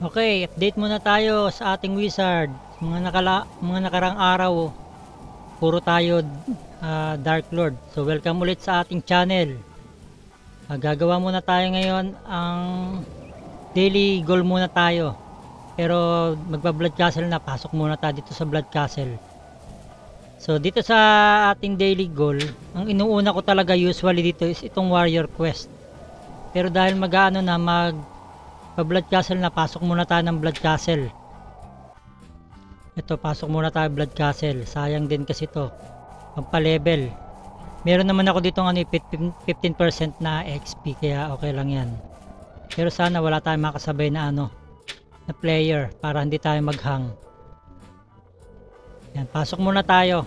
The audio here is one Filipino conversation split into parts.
Okay, update muna tayo sa ating wizard. Mga nakarang araw, puro tayo Dark Lord. So welcome ulit sa ating channel. Gagawa muna tayo ngayon ang daily goal muna tayo. Pero magba-blood castle na, pasok muna tayo dito sa blood castle. So dito sa ating daily goal, ang inuuna ko talaga usually dito is itong warrior quest. Pero dahil blood castle na, pasok muna tayo ng blood castle. Ito, pasok muna tayo blood castle. Sayang din kasi to pampalevel. Meron naman ako dito 15% na XP, kaya okay lang yan. Pero sana wala tayong makasabay na na player para hindi tayo maghang. Yan, pasok muna tayo.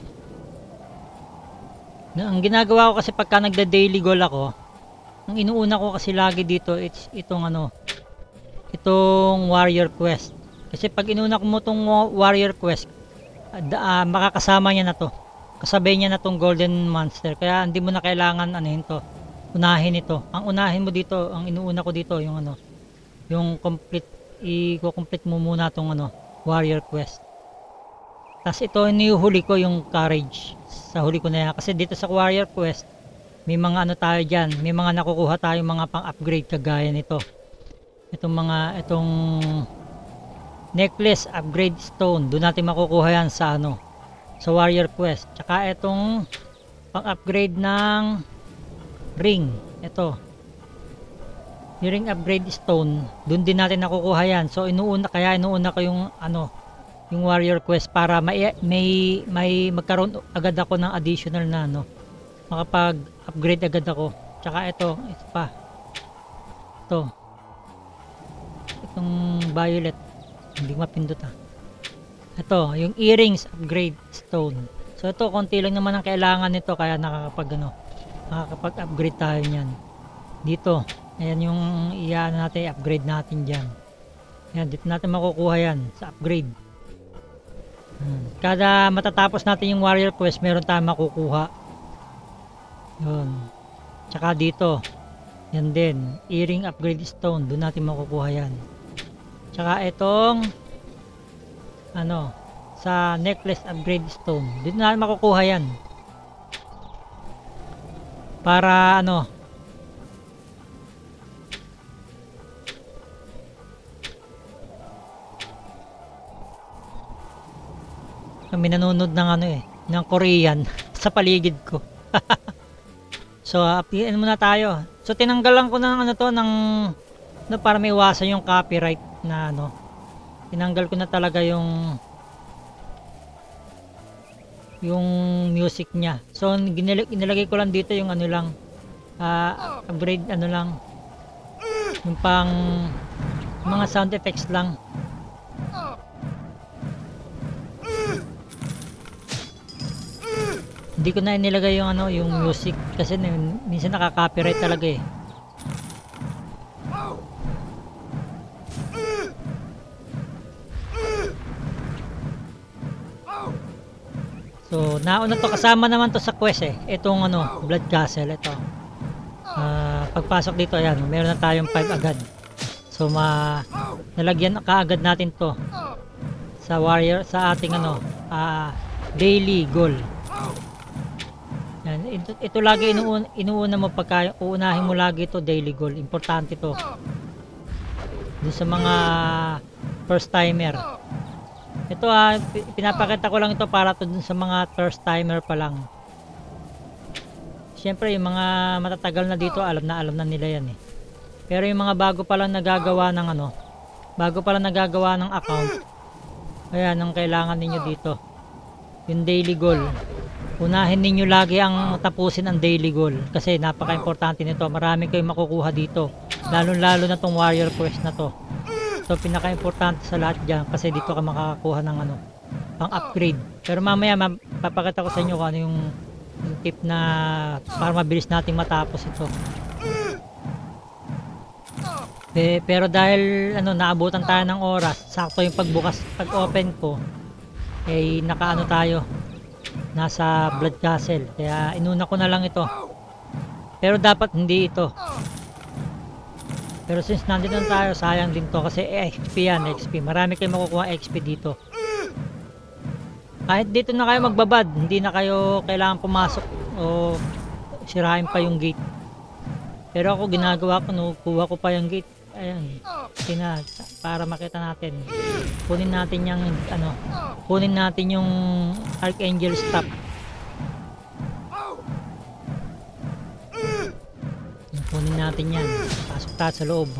Ang ginagawa ko kasi pagka nagda daily goal ako, ang inuuna ko kasi lagi dito it's itong itong warrior quest. Kasi pag inuna ko mo itong warrior quest, makakasama niya na to, kasabay niya na tong golden monster, kaya hindi mo na kailangan unahin ito. Ang unahin mo dito, ang inuuna ko dito yung yung complete, i-complete mo muna tong warrior quest. Tapos ito inihuli ko yung courage, sa huli ko na yan, kasi dito sa warrior quest may mga tayo dyan, may mga nakukuha tayong mga pang upgrade kagaya nito. Itong necklace upgrade stone, doon natin makukuha yan sa sa warrior quest. Tsaka itong pang upgrade ng ring, ito yung ring upgrade stone, doon din natin nakukuha yan. So inuuna ko yung warrior quest para may magkaroon agad ako ng additional na makapag upgrade agad ako. Tsaka ito pa, itong violet, hindi mapindot ito yung earrings upgrade stone. So ito konti lang naman ang kailangan nito, kaya nakakapag upgrade tayo niyan dito. Ayan yung natin, upgrade natin dyan. Ayan, dito natin makukuha yan sa upgrade. Kada matatapos natin yung warrior quest, meron tayong makukuha yun. Tsaka dito yan din, earring upgrade stone, doon natin makukuha yan. Tsaka itong sa necklace upgrade stone, dito natin makukuha yan para kami nanonood ng ng Korean sa paligid ko. So appeal muna tayo. So tinanggalan ko ng para may iwasan yung copyright na tinanggal ko na talaga yung music niya. So inilagay ko lang dito yung upgrade lang, yung pang mga sound effects lang. Hindi ko na inilagay yung music kasi minsan nakaka-copyright talaga eh. So nauna to, kasama naman to sa quest eh. Itong blood castle ito. Pagpasok dito, ayan, meron na tayong 5 agad. So nalagyan kaagad natin to sa warrior, sa ating daily goal. Yan, ito lagi inuuna mo pagka uunahin mo lagi ito daily goal. Importante to dun sa mga first timer. Ito pinapakita ko lang ito para to dun sa mga first timer pa lang. Siyempre yung mga matatagal na dito, alam na nila yan eh. Pero yung mga bago pa lang nagagawa ng account, ayan ang kailangan ninyo dito, yung daily goal. Unahin ninyo lagi ang tapusin ang daily goal kasi napaka-importante nito. Marami kayong makukuha dito, lalo na tong warrior quest na to. So pinaka-importante sa lahat dyan kasi dito ka makakakuha ng pang upgrade. Pero mamaya papakita ko sa inyo kung yung tip na para mabilis nating matapos ito. Pero dahil naabutan tayo ng oras, sakto yung pag open ko ay tayo, nasa blood castle, kaya inuna ko na lang ito. Pero dapat hindi ito, Pero since nandito na tayo, sayang din to kasi XP yan, XP. Marami kayong makukuha XP dito. Kahit dito na kayo magbabad, hindi na kayo kailangan pumasok o sirahin pa yung gate. Pero ako ginagawa ko, no, kuha ko pa yung gate. Ayan, para makita natin. Kunin natin yung ano, kunin natin yung Archangel Staff. Kunin natin yan. Pasok tayo sa loob.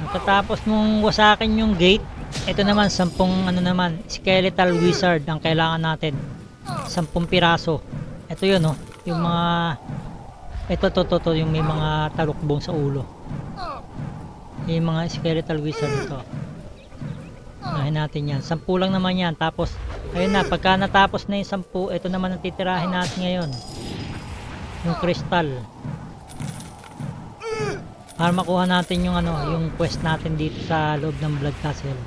Pagkatapos mong wasakin yung gate, ito naman 10 ano naman, skeletal wizard ang kailangan natin. 10 piraso. Ito yun, oh, yung mga ito yung may mga talukbong sa ulo. Yung mga skeletal wizard ito. Unahin natin yan. 10 lang naman yan. Tapos ayun na, pagka natapos na yung 10, ito naman ang titirahin natin ngayon, yung crystal, para makuha natin yung ano, yung quest natin dito sa loob ng Blood Castle.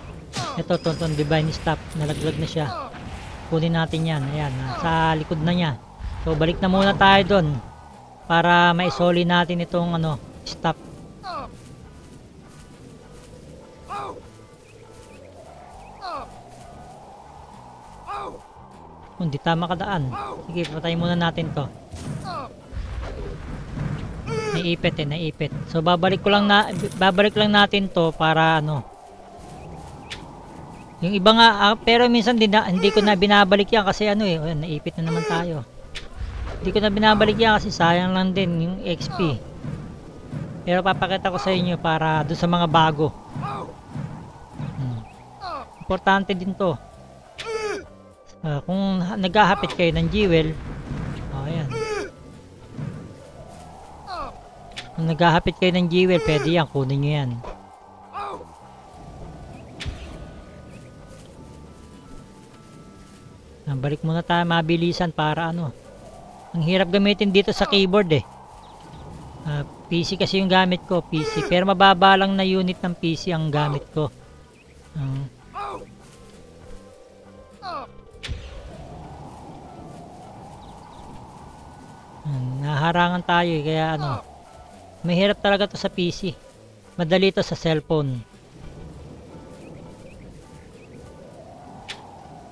Ito, itong divine staff, nalaglag na siya. Kunin natin yan. Ayan, sa likod na niya. So balik na muna tayo doon para maisoli natin itong ano, staff. Hindi tama kadaan. Sige, patayin muna natin to. Naipit. So babalik lang natin to para ano. Yung iba nga, pero minsan hindi ko na binabalik yan kasi ano eh, naipit na naman tayo. Hindi ko na binabalik yan kasi sayang lang din yung XP. Pero papakita ko sa inyo para doon sa mga bago. Importante din to. Kung naghahapit kayo ng jewel, ayan. Kung naghahapit kayo ng jewel, pwede yan, kunin nyo yan. Balik muna tayo mabilisan para ano. Ang hirap gamitin dito sa keyboard eh. PC kasi yung gamit ko, PC. Pero mababa lang na unit ng PC ang gamit ko. Naharangan tayo eh, kaya ano, mahirap talaga to sa PC, madali to sa cellphone.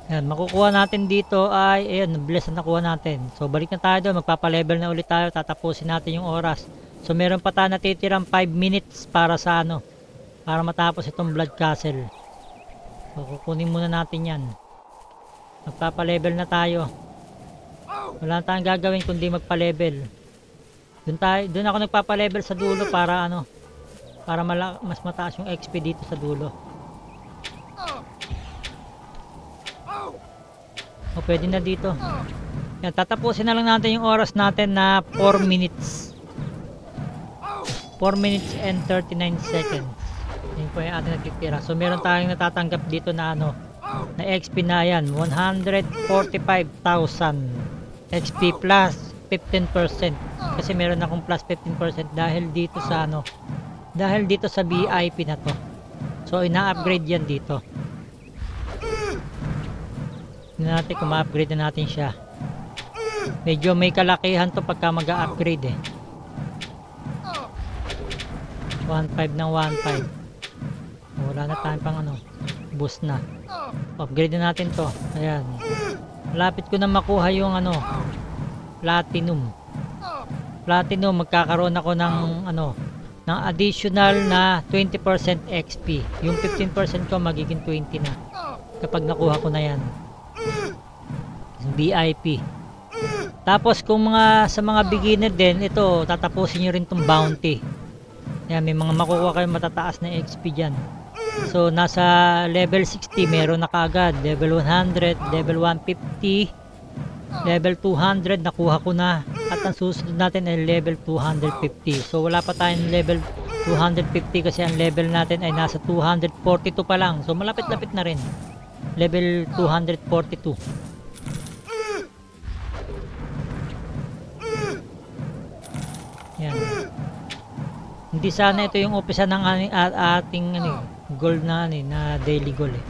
Yan, makukuha natin dito ay ayan, bless na nakuha natin. So balik na tayo doon, magpapa-level na ulit tayo, tatapusin natin yung oras. So meron pa tayo natitirang 5 minutes para sa ano, para matapos itong Blood Castle. So kukunin muna natin yan, magpapa-level na tayo. Wala na tayong gagawin kundi magpa-level. Doon ako nagpapa-level sa dulo para ano, para mas mataas yung XP dito sa dulo. O pwede na dito. Yan, tatapusin na lang natin yung oras natin na 4 minutes. 4 minutes and 39 seconds. Yun po yung ating natitira. So meron tayong natatanggap dito na ano, na XP na yan, 145,000 XP plus 15% kasi meron akong plus 15% dahil dito sa ano, dahil dito sa VIP na to. So ina-upgrade yan dito. Tingnan natin kung ma-upgrade na natin siya. Medyo may kalakihan to pagka mag-upgrade eh. 1.5 ng 1.5. Wala na tayong pang ano, boost na. Upgrade na natin to. Ayan, malapit ko na makuha yung ano, platinum. Magkakaroon ako ng ano, ng additional na 20% XP. Yung 15% ko magiging 20 na kapag nakuha ko na yan, VIP. Tapos kung sa mga beginner din, ito tatapusin nyo rin tong bounty. Yan, may mga makukuha kayo matataas na XP dyan. So nasa level 60 meron na kaagad, level 100, level 150, level 200 nakuha ko na, at ang susunod natin ay level 250. So wala pa tayong level 250 kasi ang level natin ay nasa 242 pa lang. So malapit-lapit na rin, level 242. Yan, hindi sana ito yung umpisa ng ating ano, goal na ano, na daily goal eh.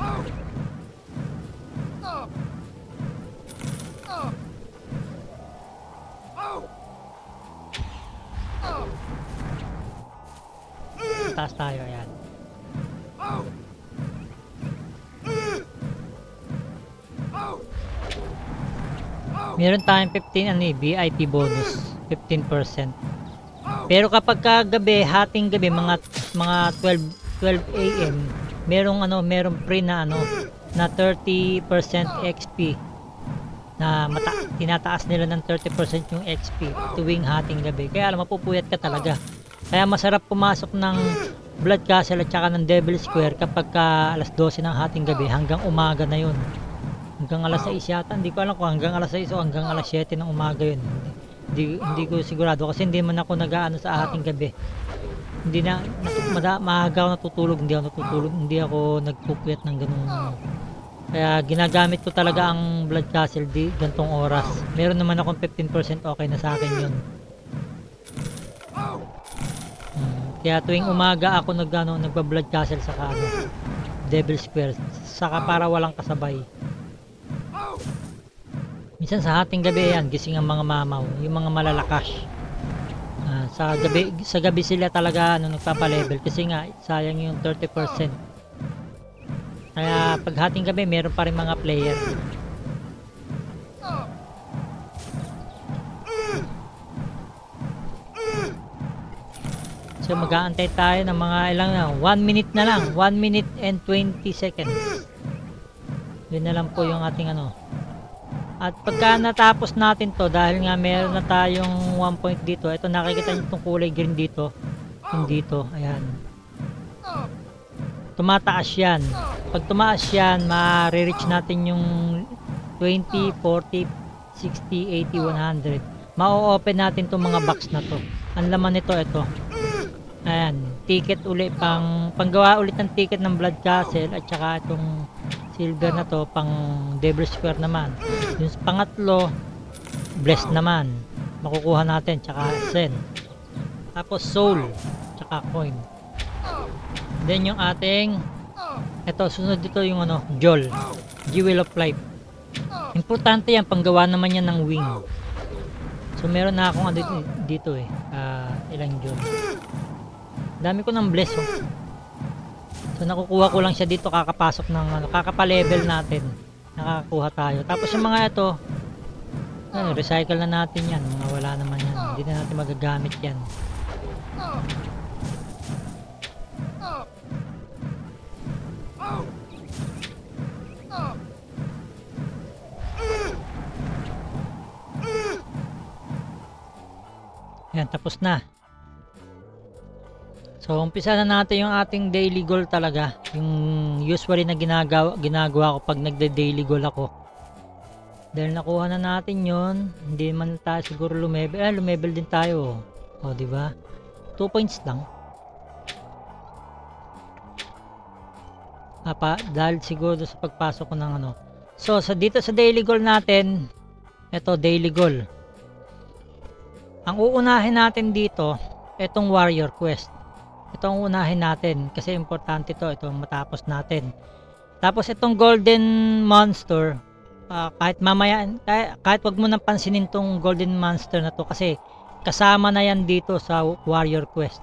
taas tayo. Ayan. Meron tayong 15 VIP bonus, 15%. Pero kapag kagabi, hating gabi, mga 12 AM, merong free na na 30% XP. Na tinataas nila ng 30% yung XP tuwing hating gabi. Kaya mapupuyat ka talaga. Kaya masarap pumasok ng Blood Castle at saka ng Devil Square kapag alas 12 ng hating gabi hanggang umaga na yun. Hanggang alas 6 yata, hindi ko alam kung hanggang alas 6 o hanggang alas 7 ng umaga yun. Hindi ko sigurado kasi hindi man ako nag-aano sa hating gabi. Hindi na maaga ako natutulog, hindi ako nagpupuyat ng ganung. Kaya ginagamit ko talaga ang Blood Castle di gantong oras. Meron naman akong 15%, okay na sa akin yun. Kaya tuwing umaga ako nagba-Blood Castle sa Devil Square, saka para walang kasabay. Minsan sa hating gabi yan, gising ang mga mamaw, yung mga malalakas. Sa gabi sila talaga nagpapa-level kasi nga sayang yung 30%. Kaya pag hating gabi meron pa rin mga player. So mag-aantay tayo ng mga ilang 1 minute na lang, 1 minute and 20 seconds. Yun na lang po yung ating At pagka natapos natin to, dahil nga meron na tayong 1 point dito, ito nakikita nyo itong kulay green dito, yung dito, ayan. Tumataas yan. Pag tumaas yan, ma-reach natin yung 20, 40, 60, 80, 100. Ma-open natin itong mga box na to. Ang laman nito, ito. Ayan, ticket uli, panggawa ulit ng ticket ng Blood Castle at saka itong silver na to pang Devil Square naman. Yung pangatlo, blessed naman. Makukuha natin, tsaka sen. Tapos soul, tsaka coin. Then yung ating, eto, sunod dito yung Jol, Jewel of Life. Importante yan, panggawa naman yan ng wing. So meron na akong dito ilang Jol. Dami ko ng bless So nakukuha ko lang siya dito kakapasok ng kakapa-level natin. Nakakakuha tayo. Tapos yung mga ito, recycle na natin yan. Mga wala naman yan. Hindi na natin magagamit yan. Yan, tapos na. So, umpisa na natin yung ating daily goal talaga. Yung usually na ginagawa ko pag nagde-daily goal ako. Dahil nakuha na natin yon, hindi man tayo siguro lumevel. Lumevel din tayo. O, di ba? 2 points lang. Dahil siguro sa pagpasok ko ng So, dito sa daily goal natin, ito, daily goal. Ang uunahin natin dito, itong warrior quest. Ito ang unahin natin kasi importante ito matapos natin. Tapos itong golden monster, kahit mamaya, kahit wag mo nang pansinin tong golden monster na to kasi kasama na yan dito sa warrior quest.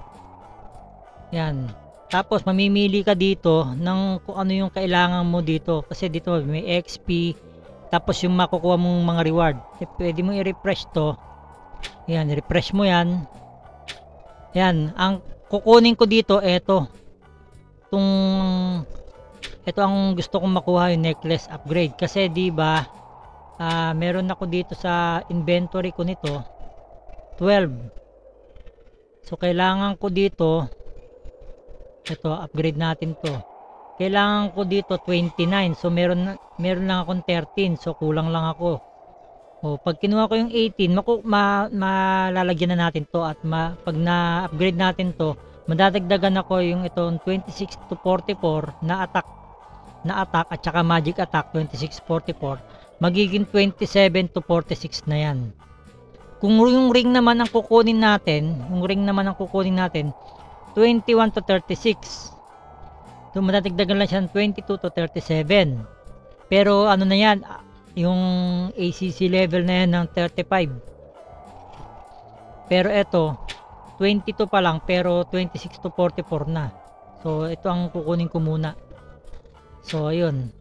Yan. Tapos mamimili ka dito ng kung ano yung kailangan mo dito kasi dito may XP, tapos yung makukuha mong mga reward. Pwede mo i-refresh to. Yan, refresh mo yan. Yan, ang kukunin ko dito, ito ang gusto kong makuha, yung necklace upgrade kasi di ba meron ako dito sa inventory ko nito 12. So kailangan ko dito, ito upgrade natin to, kailangan ko dito 29. So meron lang akong 13, so kulang lang ako. Pag kinuha ko yung 18, malalagyan na natin to at pag na-upgrade natin to, madadagdagan ako yung itong 26 to 44 na attack at saka magic attack 26-44, magiging 27 to 46 na yan. Kung yung ring naman ang kukunin natin, 21 to 36. So madadagdagan lang siya ng 22 to 37. Pero ano na yan, yung ACC level na yan ng 35. Pero ito 22 pa lang pero 26 to 44 na. So ito ang kukunin ko muna. So ayun,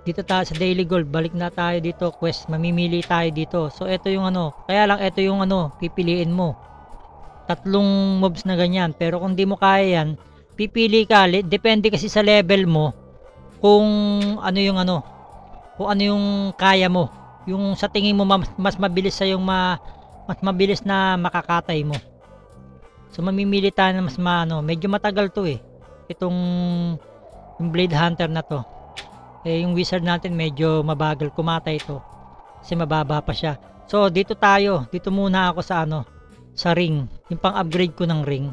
dito tayo sa daily gold, balik na tayo dito, quest, mamimili tayo dito. So ito yung ano, kaya lang ito yung ano, pipiliin mo, tatlong mobs na ganyan. Pero kung di mo kaya yan, pipili ka, depende kasi sa level mo kung ano, kung ano yung kaya mo, yung sa tingin mo mas mabilis sa yung mas mabilis na makakatay mo. So mamimili tayo na mas medyo matagal to itong yung Blade Hunter na to. Yung wizard natin medyo mabagal kumatay ito kasi mababa pa siya. So dito muna ako sa sa ring, yung pang upgrade ko ng ring,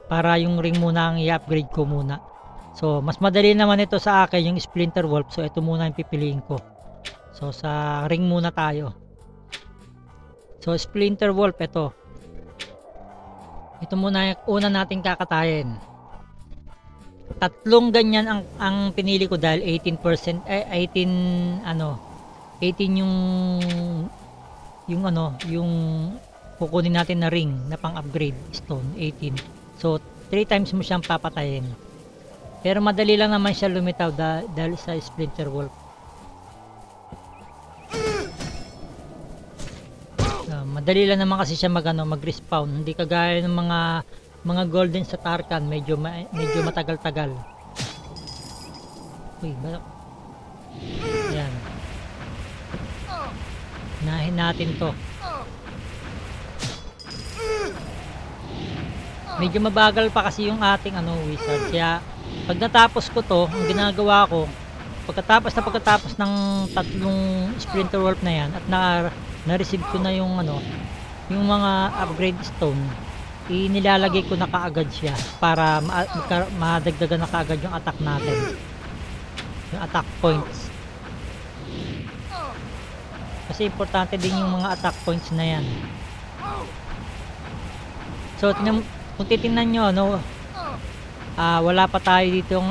para yung ring muna ang i-upgrade ko muna. So mas madali naman ito sa akin yung Splinter Wolf, so ito muna yung pipiliin ko. So sa ring muna tayo. So Splinter Wolf, ito muna yung una nating kakatayin. Tatlong ganyan ang pinili ko dahil 18% 18 yung kukunin natin na ring na pang upgrade stone, 18. So 3 times mo siyang papatayin. Pero madali lang naman siya lumitaw dahil sa Splinter Wolf. Madali lang naman kasi siya mag-respawn, hindi kagaya ng mga golden sa Tarkan, medyo matagal-tagal. Uy, balak. Ayan. Nahin natin to. Medyo mabagal pa kasi yung ating wizard. Kaya pag natapos ko to, ang ginagawa ko, pagkatapos ng tatlong Splinter Wolf na yan at na-receive ko na yung yung mga upgrade stone, inilalagay ko na kaagad siya para madagdagan na kaagad yung attack natin, yung attack points, kasi importante din yung mga attack points na yan. So kung titingnan nyo wala pa tayo ditong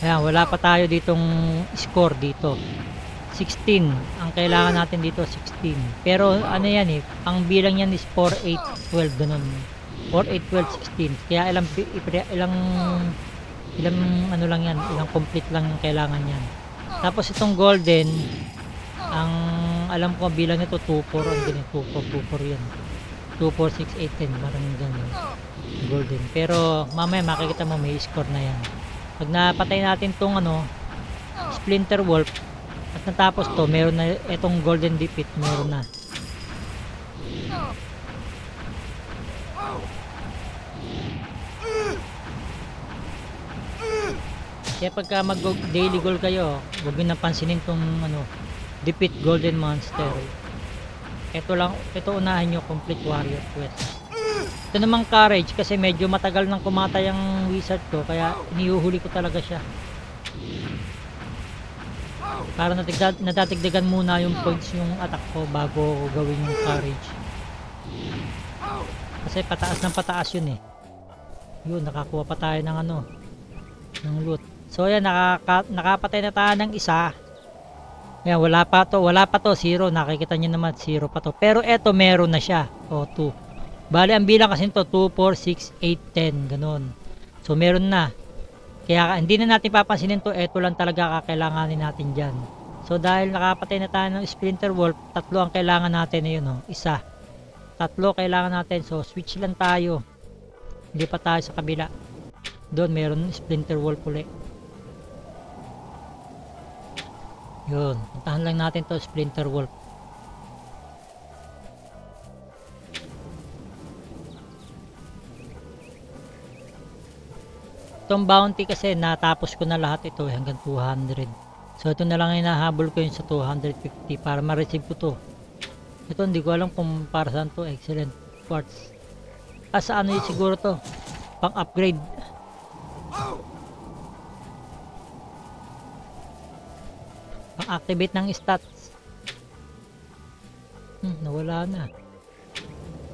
ayan, wala pa tayo ditong score dito. 16 ang kailangan natin dito, 16. Pero yan ang bilang yan is 4, 8, 12 ganun. 4, 8, 12, 16. Kaya ilang lang yan, ilang complete lang yung kailangan yan. Tapos itong golden, ang alam ko bilang nito 2, 4, ang ganito, 2, 4 yan. 2, 4, 6, 8, 10, maraming ganun. Golden. Pero mamaya makikita mo may score na yan. Pag napatay natin tong Splinter Wolf at natapos to, meron na itong golden defeat, meron na. Kaya pagka mag daily goal kayo, huwag nyo napansinin tong defeat golden monster. Ito unahin nyo, complete warrior quest. Ito namang courage kasi medyo matagal nang kumatay ang wizard ko, kaya inihuhuli ko talaga siya para nadatigdagan muna yung points yung attack ko bago gawin yung courage, kasi pataas ng pataas yun yun, nakakuha pa tayo ng ng loot. So yan, nakapatay na tayo ng isa. Yan, wala pa to, 0, nakikita nyo naman 0 pa to, pero eto meron na siya, 2. Bali ang bilang kasi nito 2, 4, 6, 8, 10 ganun. So meron na. Kaya hindi na natin papansinin to, eto lang talaga kakailanganin natin dyan. So dahil nakapatay na tayo ng Splinter Wolf, 3 ang kailangan natin isa. 3 kailangan natin, so switch lang tayo. Hindi pa tayo sa kabila. Doon meron Splinter Wolf ulit. Yun, puntahan lang natin to, Splinter Wolf. Itong bounty kasi natapos ko na lahat ito hanggang 200. So ito na lang hinahabol ko yun sa 250 para ma-receive ko to. Ito hindi ko alam kung para saan to. Excellent quartz. Sa yun siguro to, pang upgrade. Pang activate ng stats. Nawala na.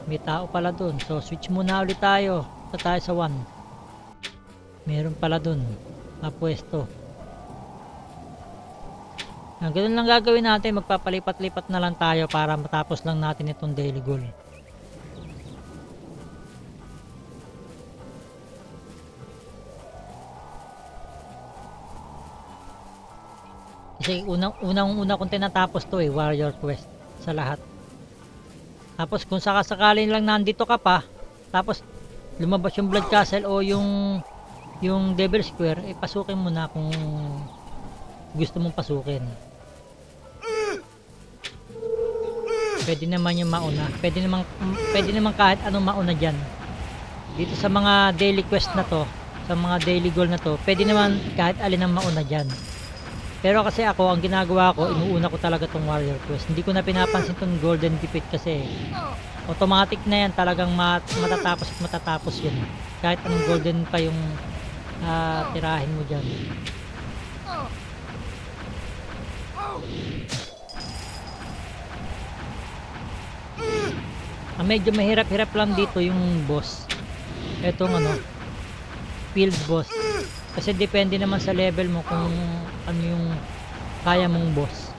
May tao pala dun. So switch muna ulit tayo. Ito tayo sa 1. Meron pala dun pwesto. Ganun lang gagawin natin, magpapalipat-lipat na lang tayo para matapos lang natin itong daily goal. Kasi unang-una kong tinatapos to Warrior Quest sa lahat. Tapos kung sakasakali lang nandito ka pa, tapos lumabas yung Blood Castle o yung Devil Square, pasukin mo na kung gusto mong pasukin. Pwede naman yung mauna. Pwede naman kahit anong mauna dyan. Dito sa mga daily quest na to, sa mga daily goal na to, pwede naman kahit alin ang mauna dyan. Pero kasi ako, ang ginagawa ko, inuuna ko talaga tong Warrior Quest. Hindi ko na pinapansin tong Golden Defeat kasi automatic na yan, talagang matatapos at matatapos yun. Kahit anong golden pa yung tirahin mo dyan. Medyo mahirap-hirap lang dito yung boss. Etong field boss. Kasi depende naman sa level mo kung ano yung kaya mong boss.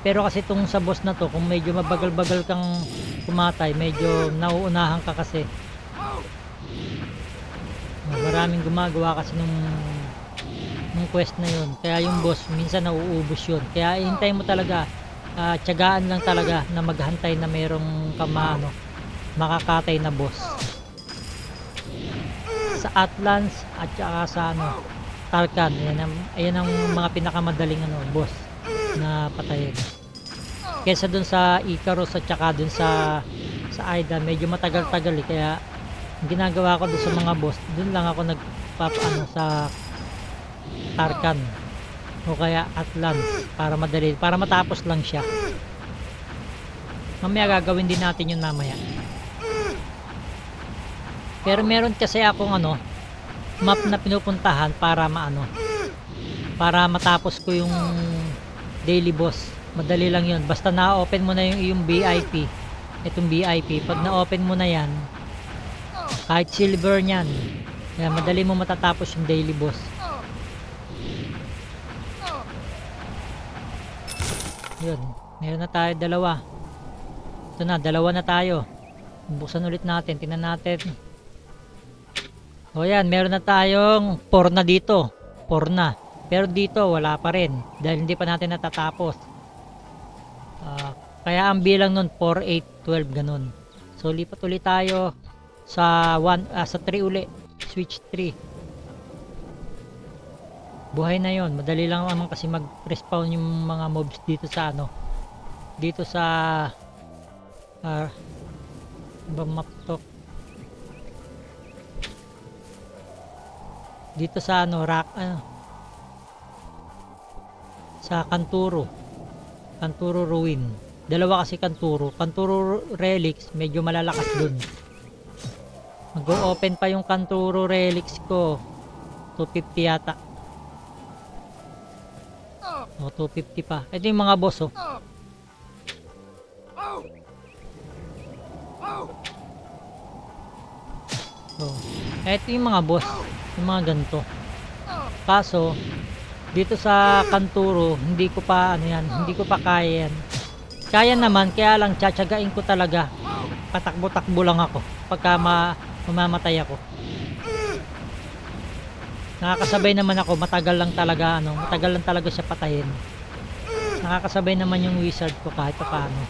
Pero kasi itong sa boss na to, kung medyo mabagal-bagal kang kumatay, medyo nauunahan ka kasi. Maraming gumagawa kasi nung quest na yun. Kaya yung boss, minsan nauubos yun. Kaya hintay mo talaga, tiyagaan lang talaga na maghantay na mayroong makakatay na boss. Sa Atlas at saka sa Tarkan, ayan ang mga pinakamadaling boss na patayin. Kesa dun sa Icarus at saka dun sa Aida, medyo matagal-tagal kaya ginagawa ko dun sa mga boss, dun lang ako sa Tarkan o kaya Atlas para madali, para matapos lang siya. Mamaya gagawin din natin yun mamaya. Pero meron kasi akong map na pinupuntahan para para matapos ko yung daily boss. Madali lang yun, basta na-open mo na yung VIP, itong VIP. Pag na-open mo na yan, kahit silver nyan, yan, madali mo matatapos yung daily boss. Yun, meron na tayo dalawa. Ito na, dalawa na tayo. Buksan ulit natin, tingnan natin. O yan, meron na tayong 4 na dito. 4 na. Pero dito wala pa rin dahil hindi pa natin natatapos. Kaya ang bilang nun 4, 8, 12 ganun. So lipat ulit tayo sa 3 uli. Switch 3. Buhay na yon. Madali lang naman kasi mag-respawn yung mga mobs dito sa dito sa ibang map to. Dito sa sa Kanturo Ruin. Dalawa kasi Kanturo Relics, medyo malalakas dun. Mag-open pa yung Kanturo Relics ko 250 yata. 250 pa. Ito yung mga boss ito yung mga boss, yung mga ganito. Kaso dito sa Kanturo hindi ko pa hindi ko pa kaya yan. Kaya naman, kaya lang tsatsagain ko talaga. Patakbo-takbo lang ako pagka mamamatay ako. Nakakasabay naman ako, matagal lang talaga siya patayin. Nakakasabay naman yung wizard ko kahit paano.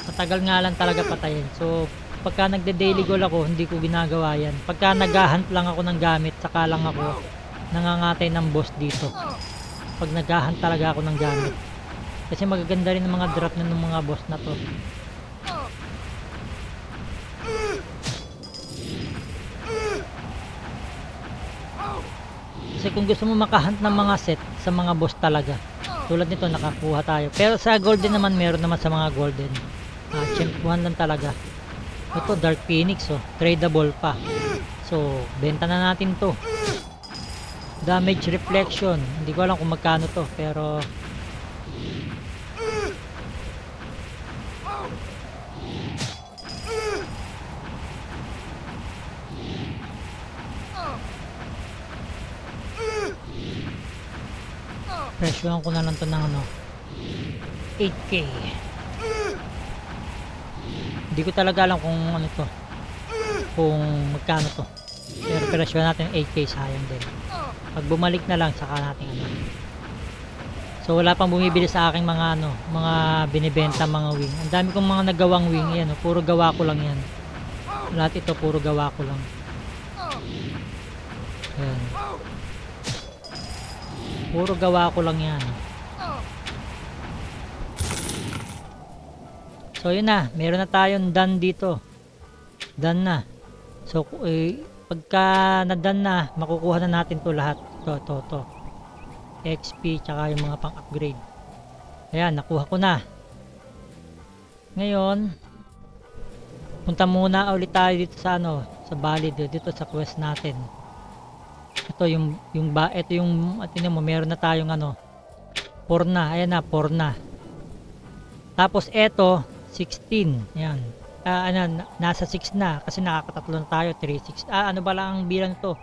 Matagal nga lang talaga patayin. So pagka nagde-daily goal ako, hindi ko ginagawa yan. Pagka nag-hunt lang ako ng gamit, saka lang ako nangangatay ng boss dito. Pag nag-hunt talaga ako ng gamit. Kasi magaganda rin ang mga drop na ng mga boss na to. Kasi kung gusto mo makahunt ng mga set sa mga boss talaga, tulad nito nakakuha tayo. Pero sa golden naman, meron naman sa mga golden. Champ 1 lang talaga. Ito Dark Phoenix tradable pa. So benta na natin to. Damage reflection, hindi ko alam kung magkano to, pero presyohan ko na lang to ng 8k. Hindi ko talaga alam kung to, kung magkano to, pero presyohan natin 8k, sayang din. Pag bumalik na lang, saka natin ano. So wala pang bumibili sa aking mga ano, mga binibenta mga wing. Ang dami kong mga nagawang wing, yan, oh, puro gawa ko lang yan. Lahat ito puro gawa ko lang. Ayan. Puro gawa ko lang yan. So yun na, meron na tayong done dito. Done na. So pagka na-done na, makukuha na natin to lahat. To. XP tsaka yung mga pang-upgrade. Ayan, nakuha ko na. Ngayon, punta muna ulit tayo dito sa ano, sa valley dito sa quest natin. Ito yung tingnan mo, meron na tayong ano, 4 na. Ayan na, 4 na. Tapos eto 16. Ayan. Nasa 6 na kasi nakakatatlo na tayo, 3 6. Ano ba lang ang bilang to?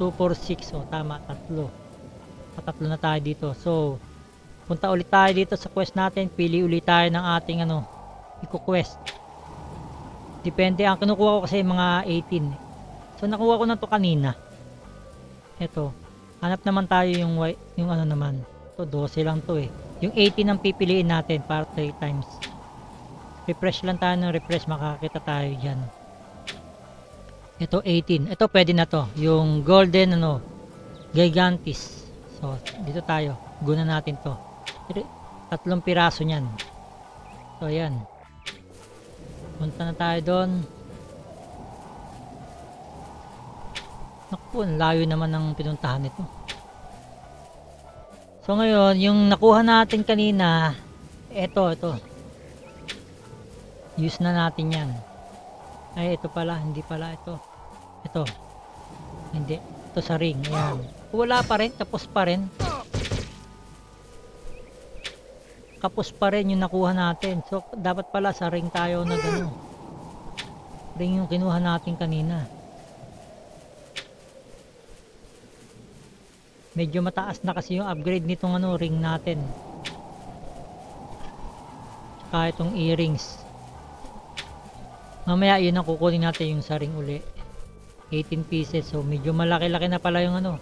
2 4 6. Oh, tama, tatlo. Patatlo na tayo dito. So, punta ulit tayo dito sa quest natin. Pili ulit tayo ng ating ano, i-quest. Depende, ang kinukuha ko kasi mga 18. So, nakuha ko na to kanina. Ito. Hanap naman tayo yung ano naman. Ito, 12 lang to eh. Yung 18 ang pipiliin natin para 3 times. Refresh lang tayo ng refresh, makakita tayo dyan. Ito, 18. Ito, pwede na to. Yung golden ano, gigantis. So, dito tayo. Guna natin to. 3 piraso nyan. So, ayan. Punta na tayo doon. Naku, layo naman ng pinuntahan nito. So, ngayon, yung nakuha natin kanina, ito. Use na natin yan. Ay, ito pala. Hindi pala ito. Ito. Hindi. Ito sa ring. Ayan. Wala pa rin, tapos pa rin. Kapos pa rin yung nakuha natin. So dapat pala sa ring tayo na gano'n. Ring yung kinuha natin kanina. Medyo mataas na kasi yung upgrade nitong ano, ring natin. Tsaka itong earrings. Mamaya yun ang kukunin natin yung sa ring uli. 18 pieces. So medyo malaki-laki na pala yung ano.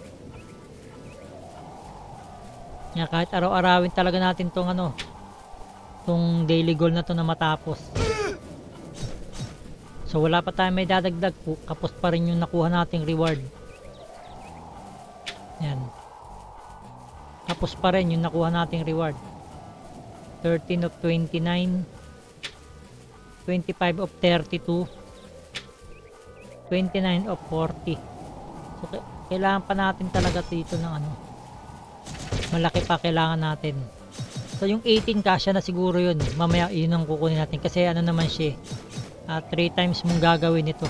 Kaya kahit araw-arawin talaga natin tong ano, tong daily goal na to na matapos. So wala pa tayo may dadagdag, kapos pa rin yung nakuha nating reward. Yan. Kapos pa rin yung nakuha nating reward. 13 of 29, 25 of 32, 29 of 40. So kailangan pa natin talaga dito ng ano, malaki pa kailangan natin. So yung 18 kasya na siguro yun. Mamaya yun ang kukunin natin kasi ano naman siya, 3 times mong gagawin ito.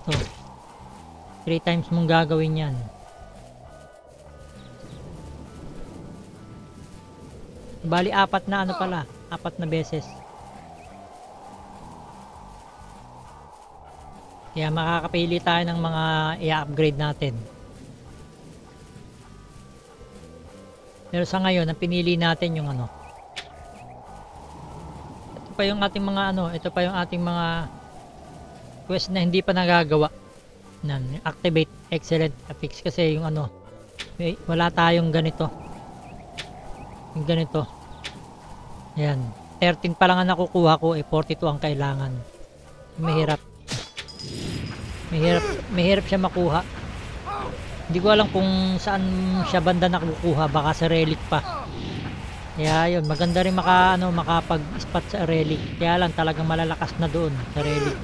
So 3 times mong gagawin yan. Bali 4 na ano pala, 4 na beses. Kaya makakapili tayo ng mga i-upgrade natin. Pero sa ngayon, ang pinili natin yung ano. Ito pa yung ating mga ano, ito pa yung ating mga quest na hindi pa nagagawa. Activate excellent affix kasi yung ano, wala tayong ganito. Yung ganito. Ayan. 13 pa lang ang nakukuha ko, 42 ang kailangan. Mahirap. Mahirap siya makuha. Hindi ko alam kung saan siya banda nakukuha, baka sa relic pa. Kaya yun, maganda rin makapag-spot sa relic. Kaya lang talagang malalakas na doon sa relic.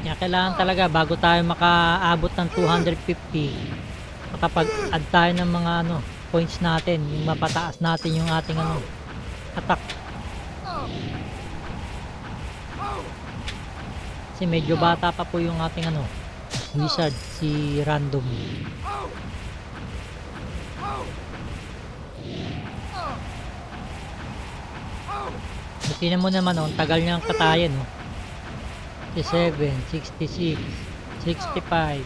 Kaya kailangan talaga bago tayo makaabot ng 250, makapag-add tayo ng mga ano, points natin, yung mapataas natin yung ating ano, attack. Kasi medyo bata pa po yung ating ano, wizard, si Random. Tingnan mo naman, oh, tagal niyang katayan, oh. 67, 66, 65,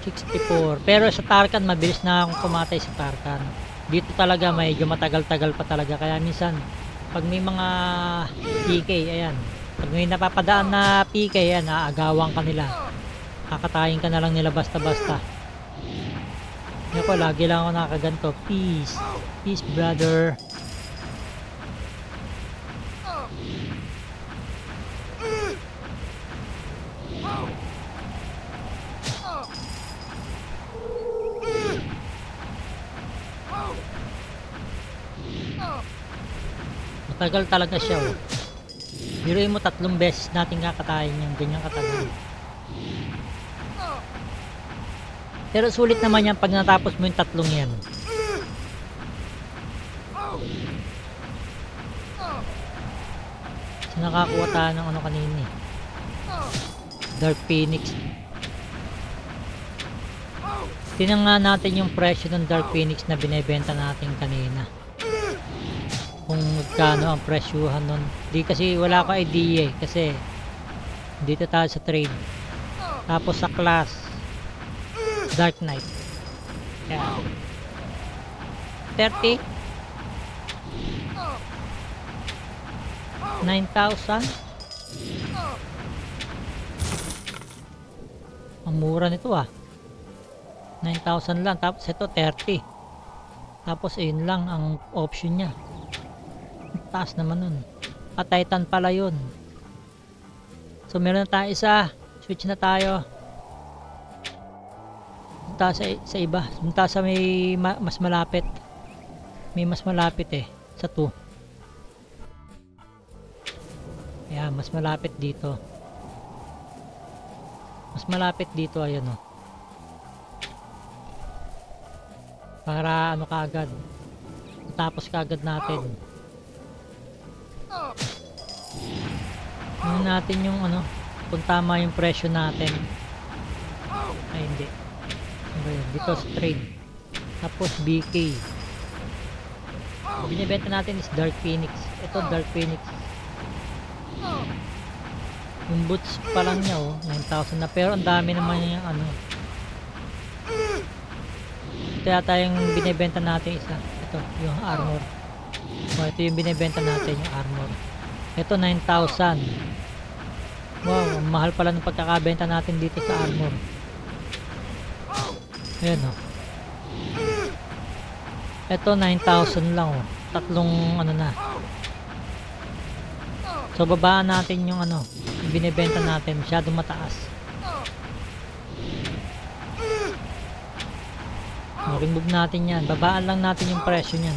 64. Pero sa Tarkan, mabilis na akong kumatay sa Tarkan. Dito talaga medyo matagal-tagal pa talaga. Kaya minsan, pag may mga PK, ayan, Pag may napapadaan na PK, yan, aagawan ka nila. Kakatayin ka na lang nila basta-basta. Ako, lagi lang ako nakaganto. Peace. Peace, brother. Matagal talaga siya, oh. Biruin mo 3 beses natin kakatayin yung ganyang katagal. Pero sulit naman yan pag natapos mo yung 3 yan. So, nakakuha tayo ng ano kanina eh. Dark Phoenix. Tingnan nga natin yung presyo ng Dark Phoenix na binebenta natin kanina. Kung magkano ang presyuhan nun. Di kasi wala ko idea eh. Kasi dito tayo sa trade. Tapos sa class Dark Knight. Yan. 30. 9,000. Ang mura nito ah. 9,000 lang. Tapos ito 30. Tapos ayun lang ang option nya. Taas naman nun. At Titan pala yun. So meron na tayo isa. Switch na tayo. Punta sa iba. Punta sa may mas malapit. May mas malapit eh. Sa 2. Ayan, mas malapit dito. Mas malapit dito, ayan o. Para ano kaagad. Tapos kaagad natin. Ano natin yung ano, kung tama yung presyo natin. Ay hindi. Dito sa trade. Tapos BK. Binibenta natin is Dark Phoenix. Ito Dark Phoenix. Yung boots pa lang niya oh, 9,000 na. Pero ang dami naman yung ano. Ito yata yung binibenta natin isa. Ito, yung armor. Oh, ito yung binibenta natin, yung armor. Ito 9,000. Wow, mahal pala ng pagkakabenta natin dito sa armor. Ayan oh. Ito 9,000 lang oh. Tatlong ano na. So babaan natin yung ano, yung binibenta natin, masyadong mataas. Remove natin yan. Babaan lang natin yung presyo niyan.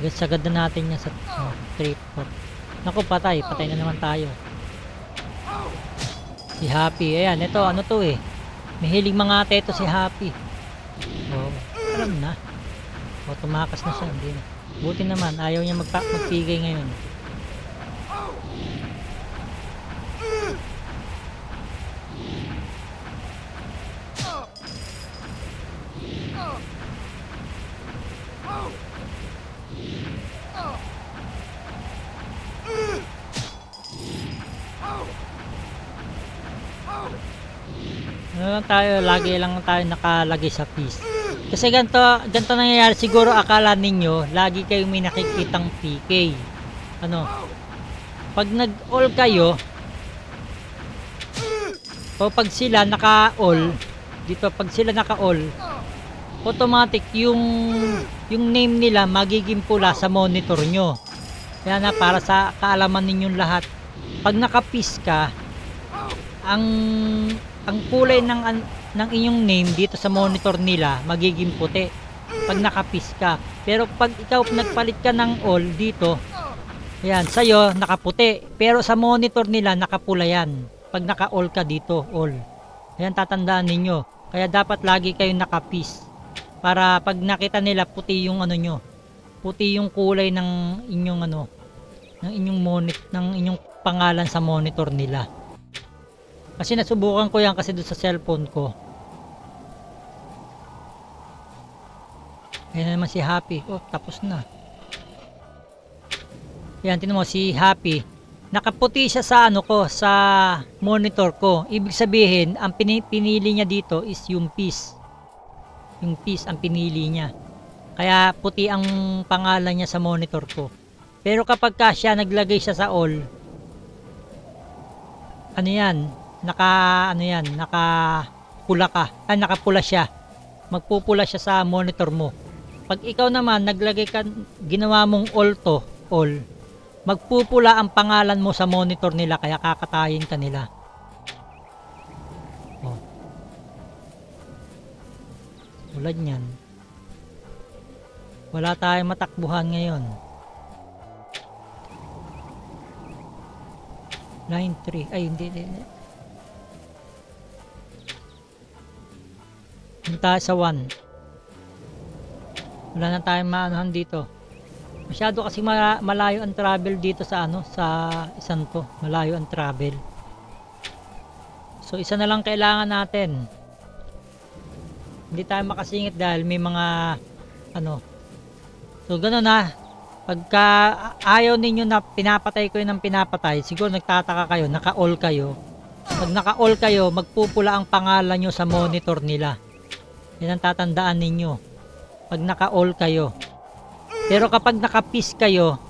Sagad na natin yan sa 3, 4. Naku, patay na naman tayo. Si Happy, ayan, ito ano to eh, may hiling mga ate ito si Happy. Oh, alam na. O, tumakas na siya, hindi na. Buti naman, ayaw niya magpigay ngayon. Ano lang tayo, lagi lang tayo nakalagay sa peace. Kasi ganito nangyayari, siguro akala ninyo, lagi kayong may nakikitang PK. Ano? Pag nag-all kayo, o pag sila naka-all, dito pag sila naka-all, automatic yung name nila magiging pula sa monitor nyo. Kaya na para sa kaalaman ninyong lahat, pag naka-peace ka, ang kulay ng inyong name dito sa monitor nila magiging puti pag naka-peace ka. Pero pag ikaw nagpalit ka ng all dito, ayan, sa'yo nakaputi, pero sa monitor nila nakapula yan pag naka-all ka dito, all. Ayan, tatandaan ninyo. Kaya dapat lagi kayong naka-peace para pag nakita nila puti yung ano nyo, puti yung kulay ng inyong ano, ng inyong pangalan sa monitor nila. Kasi nasubukan ko yan kasi doon sa cellphone ko. Ayan na naman si Happy. Oh, tapos na. Yan, tinan mo si Happy. Nakaputi siya sa ano ko, sa monitor ko. Ibig sabihin, ang pinili niya dito is yung peace. Yung peace ang pinili niya. Kaya puti ang pangalan niya sa monitor ko. Pero kapag ka siya naglagay siya sa all, ano yan, nakapula ka, nakapula siya. Magpupula siya sa monitor mo. Pag ikaw naman naglagay ka, ginawa mong all to, all, magpupula ang pangalan mo sa monitor nila, kaya kakatayin ka nila. Oh. Tulad niyan. Wala tayong matakbuhan ngayon. Line 3. Ay, hindi. Punta sa 1. Wala na tayong maanohan dito. Masyado kasi malayo ang travel dito sa sa isang to. Malayo ang travel. So, isa na lang kailangan natin. Hindi tayo makasingit dahil may mga So, gano'n na. Pagka ayaw ninyo na pinapatay ko yun ng pinapatay, siguro nagtataka kayo, naka-all kayo. Pag naka-all kayo, magpupula ang pangalan nyo sa monitor nila. Yan ang tatandaan ninyo. Pag naka-all kayo. Pero kapag naka-peace kayo,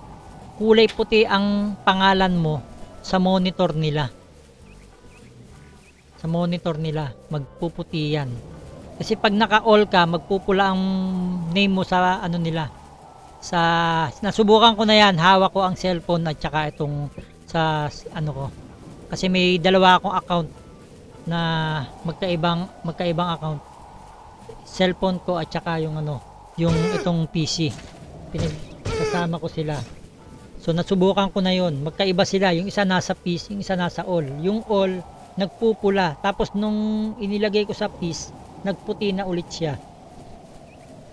kulay puti ang pangalan mo sa monitor nila. Sa monitor nila, magpuputi yan. Kasi pag naka-all ka, magpupula ang name mo sa nila. Nasubukan ko na yan, hawak ko ang cellphone at saka itong sa ko. Kasi may dalawa akong account na magkaibang account. Cellphone ko at saka yung yung itong PC. Pinagsasama ko sila. So nasubukan ko na yon. Magkaiba sila, yung isa nasa PC, yung isa nasa all. Yung all nagpupula, tapos nung inilagay ko sa PC, nagputi na ulit siya.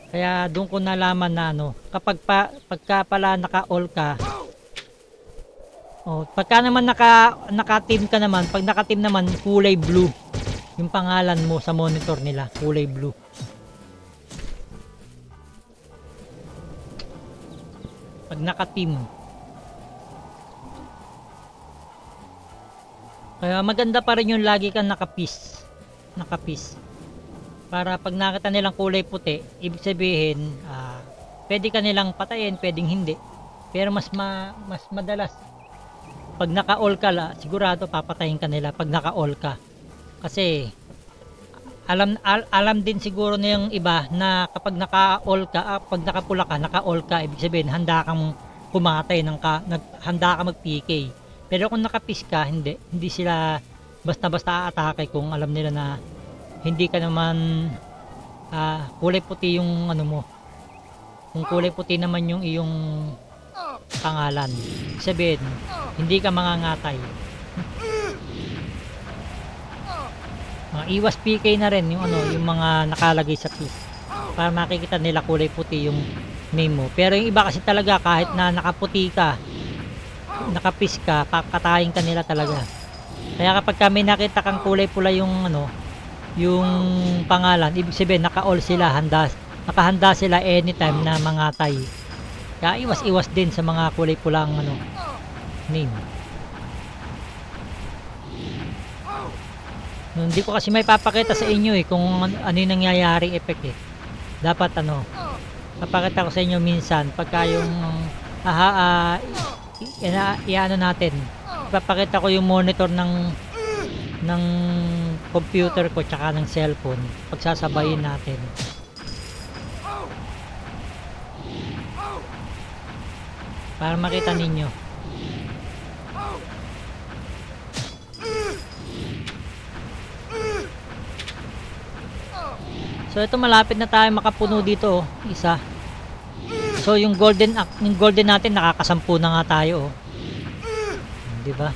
Kaya doon ko nalaman na pagka pala naka-all ka, pagka naman naka-team ka naman, pag naka-team naman kulay blue yung pangalan mo sa monitor nila, kulay blue. Pag naka-team. Kaya maganda pa rin yung lagi kang naka-peace. Para pag nakita nilang kulay puti, ibig sabihin, pwede ka nilang patayin, pwedeng hindi. Pero mas madalas, pag naka-all ka, sigurado papatayin ka nila pag naka-all ka. Kasi, alam din siguro na yung iba na kapag naka-all ka, pag nakapula ka, naka-all ka, ibig sabihin, handa kang pumatay, handa ka mag-PK. Pero kung naka-peace ka, hindi sila basta-basta aatake kung alam nila na hindi ka naman kulay puti yung mo. Kung kulay puti naman yung iyong pangalan, sabihin hindi ka mangangatay. Iwas PK na rin yung yung mga nakalagay sa piece para makikita nila kulay puti yung name mo. Pero yung iba kasi talaga, kahit na nakaputi ka, nakapis ka, pakatayin ka nila talaga. Kaya kapag kami nakita kang kulay pula yung yung pangalan, ibig sabihin naka-all sila, nakahanda sila anytime na mangatay. Kaya iwas din sa mga kulay pulang name. Hindi ko kasi may papakita sa inyo kung ano yung nangyayaring effect Dapat papakita ko sa inyo minsan pagka yung natin. Papakita ko yung monitor ng computer ko tsaka ng cellphone, pagsasabayin natin para makita ninyo. So ito, malapit na tayo makapuno dito isa. So yung golden natin, nakakasampu na nga tayo di ba?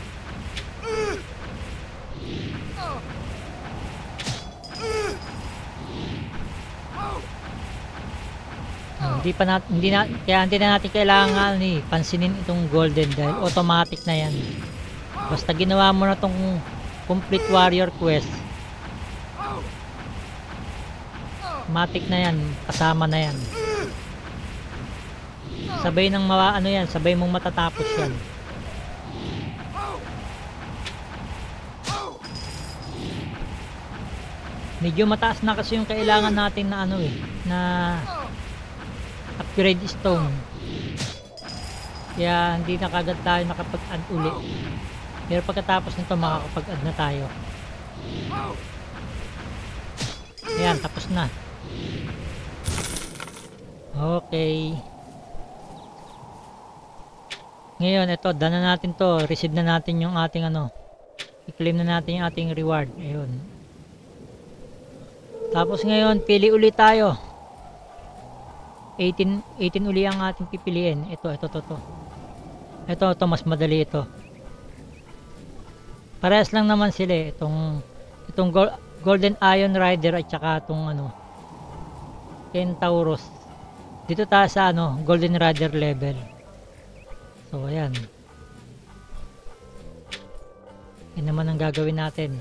Kaya hindi na natin kailangan pansinin itong golden dahil automatic na yan. Basta ginawa mo na itong complete warrior quest, automatic na yan, kasama na yan. Sabay ng sabay mong matatapos yan. Medyo mataas na kasi yung kailangan natin na na upgrade stone. Kaya hindi na kagad tayo nakapag-add uli. Pero pagkatapos nito makakapag-add na tayo. Ayan, tapos na. Okay. Ngayon, ito, done na natin to. Receive na natin yung ating ano. I-claim na natin yung ating reward. Ayun. Tapos ngayon, pili ulit tayo. 18 uli ang ating pipiliin. Ito. Ito, mas madali ito. Parehas lang naman sila eh. Itong Golden Iron Rider at saka itong ano, Kentaurus. Dito tayo sa ano, Golden Rider level. So ayan. Yan naman ang gagawin natin.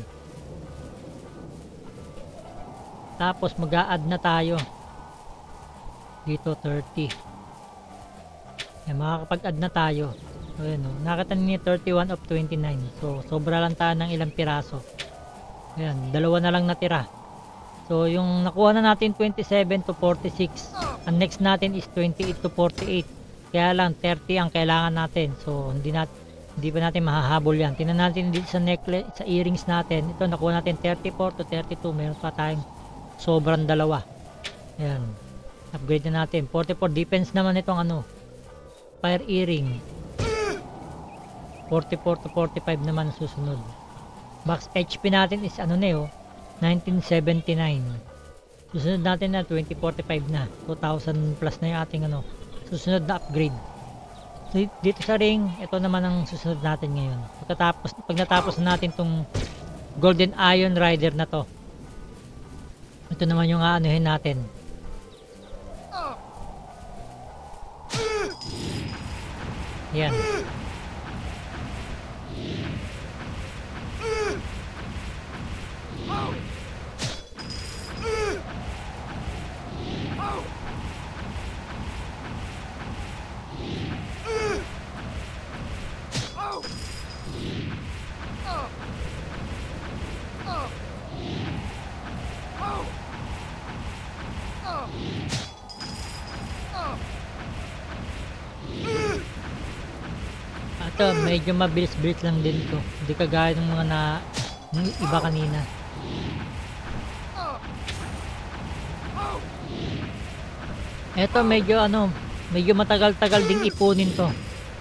Tapos mag-a-add na tayo. Dito 30. Yan, makakapag-add na tayo. So ayan o, nakita niyo 31 of 29. So sobra lang tayo ng ilang piraso. Ayan, dalawa na lang natira. So yung nakuha na natin 27 to 46. Ang next natin is 28 to 48. Kaya lang 30 ang kailangan natin. So hindi pa natin mahahabol yan. Tingnan natin dito sa necklace, sa earrings natin. Ito nakuha natin 34 to 32. Meron pa tayong sobrang dalawa. Ayan. Upgrade na natin. 44 defense naman itong ano, fire earring. 44 to 45 naman susunod. Max HP natin is ano na yun, 1979. Susunod natin na 2045 na. 2000 plus na yung ating ano, susunod na upgrade. Dito sa ring, ito naman ang susunod natin ngayon. Pag natapos na natin tong Golden Iron Rider na to, ito naman yung aanuhin natin. Yan. Ito, medyo mabilis-bilis lang din to. Hindi kagaya ng mga ng iba kanina. Ito medyo ano, medyo matagal-tagal ding ipunin to.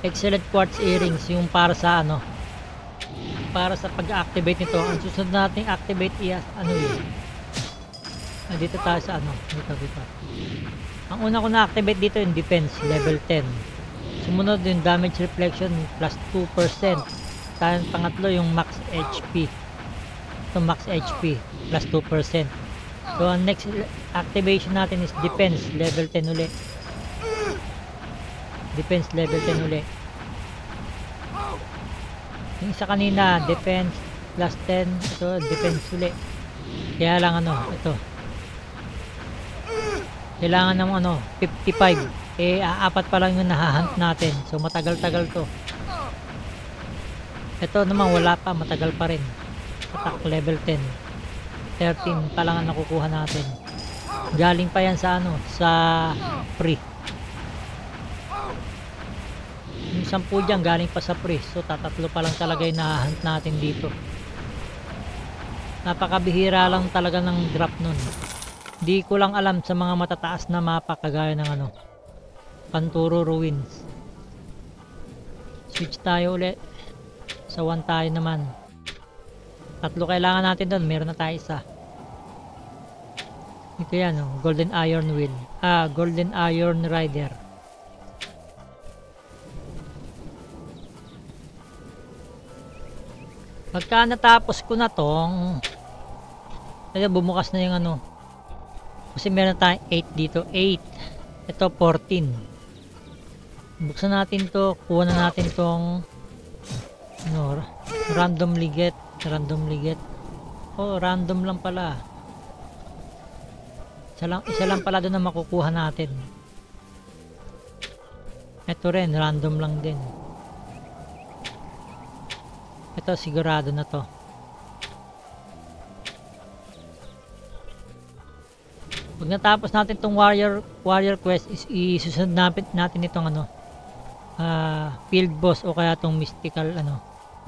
Excellent quartz earrings yung para sa ano, para sa pag-activate nito. Ang susunod nating activate is ano yun. Dito tayo sa ano, dito. Ang una ko na-activate dito yung defense level 10. Sumunod yung damage reflection plus 2%. Tayong pangatlo yung max HP. Ito max HP plus 2%. So ang next activation natin is defense level 10 uli. Defense level 10 uli. Yung isa kanina defense plus 10. Ito defense uli. Kaya lang ano, ito. Kailangan ng ano, 55. Apat pa lang yung nahahunt natin. So matagal-tagal to. Ito naman wala pa, matagal pa rin. Attack level 10. 13 pa lang ang nakukuha natin. Galing pa yan sa ano, sa free. Yung 10 dyan galing pa sa free. So tatatlo pa lang talaga yung nahahunt natin dito. Napakabihira lang talaga ng drop nun. Di ko lang alam sa mga matataas na mapa kagaya ng ano, Panturo Ruins. Switch tayo ulit. Sa 1 tayo naman. Tatlo kailangan natin doon. Meron na tayo isa. Ito yan, oh, Golden Iron Wheel. Golden Iron Rider. Pagka natapos ko na tong, bumukas na yung ano. Kasi meron tayong 8 dito. 8. Ito 14. Buksan natin to, kuha na natin tong ano, randomly get. Oh, random lang pala. Isa lang pala doon na makukuha natin. Ito rin, random lang din. Ito sigurado na to. Pag natapos natin tong warrior quest is isusunod natin itong ano, field boss o kaya tong mystical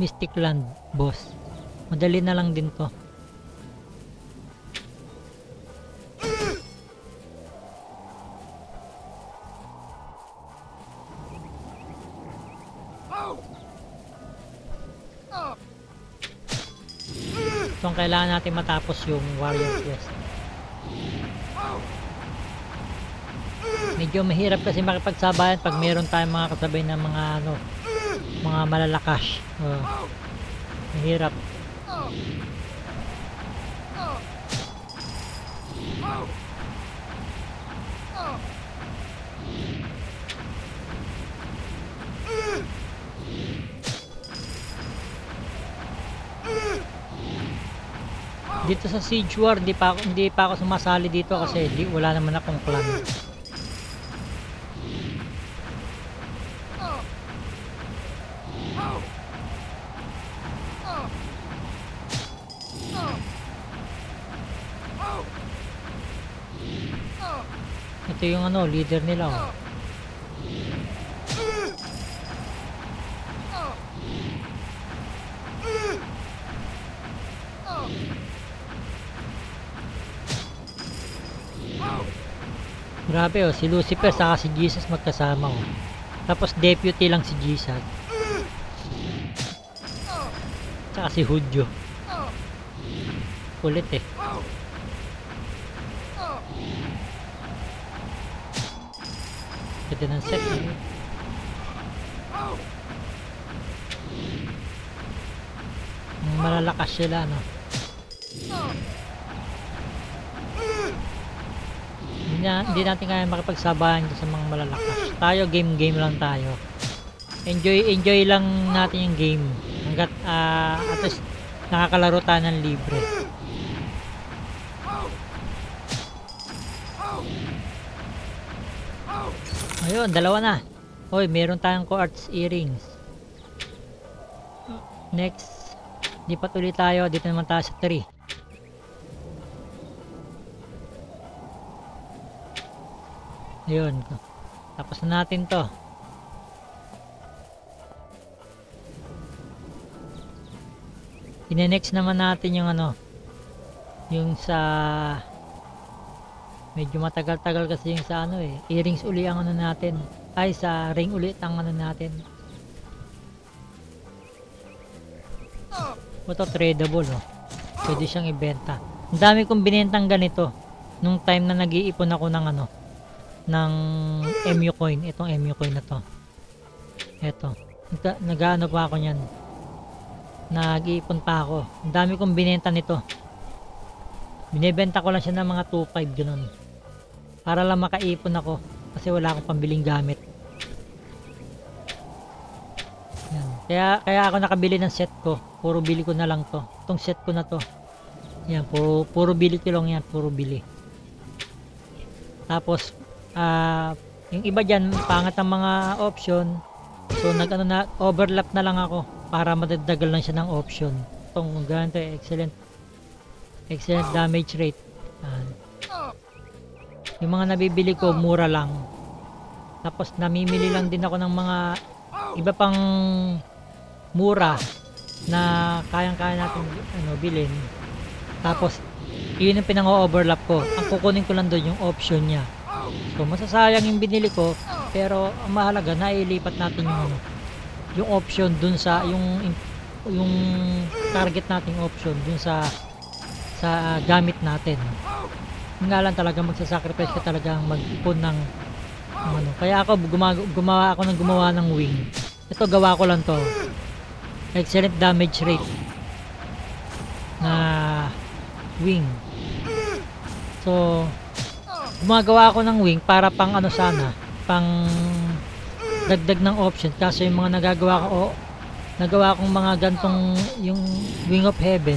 Mystic Land boss. Madali na lang din to. So ang kailangan natin matapos yung warrior quest. Medyo mahirap kasi makipagsabayan pag meron tayong mga kasabay na mga mga malalakas. Mahirap. Dito sa Siege War, hindi pa ako sumasali dito kasi wala naman akong clan. Ito yung leader nila. Grabe si Lucifer saka si Jesus magkasama Tapos deputy lang si Jesus. Tsaka si Hudyo. Kulit Ganda ng set malalakas sila Hindi natin kaya makipagsabayan sa mga malalakas. Tayo game lang tayo. Enjoy lang natin yung game hanggat at least nakakalaro tayo ng libre. Ayun, dalawa na. Hoy, meron tayong quartz earrings. Next, di pa tuloy tayo. Dito naman tayo sa 3. Ayun, tapos na natin to. Ine-next naman natin yung yung sa medyo matagal-tagal kasi yung sa earrings uli ang natin. Ay, sa ring ulit ang natin. Ito tradable pwede siyang ibenta. Ang dami kong binentang ganito nung time na nag-iipon ako ng ng MU coin. Itong MU coin na to. Ito. Nag-ano pa ako niyan. Nag-iipon pa ako. Ang dami kong binenta nito. Binebenta ko lang siya ng mga 2.5 ganun. Para lang makaipon ako. Kasi wala akong pambiling gamit. Yan. Kaya ako nakabili ng set ko. Puro bili ko na lang to. Itong set ko na to. Yan. Puro bili ko lang yan. Puro bili. Tapos yung iba dyan pangat ang mga option, so overlap na lang ako para madagdagal lang siya ng option. Itong ganito excellent damage rate. Yung mga nabibili ko mura lang, tapos namimili lang din ako ng mga iba pang mura na kayang-kaya natin bilhin. Tapos yun yung pinang-overlap ko. Ang kukunin ko lang doon yung option niya. So masasayang yung binili ko, pero ang mahalaga nailipat natin yung option dun sa yung target nating option dun sa gamit natin. Nga lang talaga magsasacrifice ka talaga mag-ipon ng kaya ako gumawa ng wing. Ito gawa ko lang to. Excellent damage rate na wing. So gumagawa ako ng wing para pang pang dagdag ng option. Kaso yung mga nagawa kong mga gantong yung Wing of Heaven,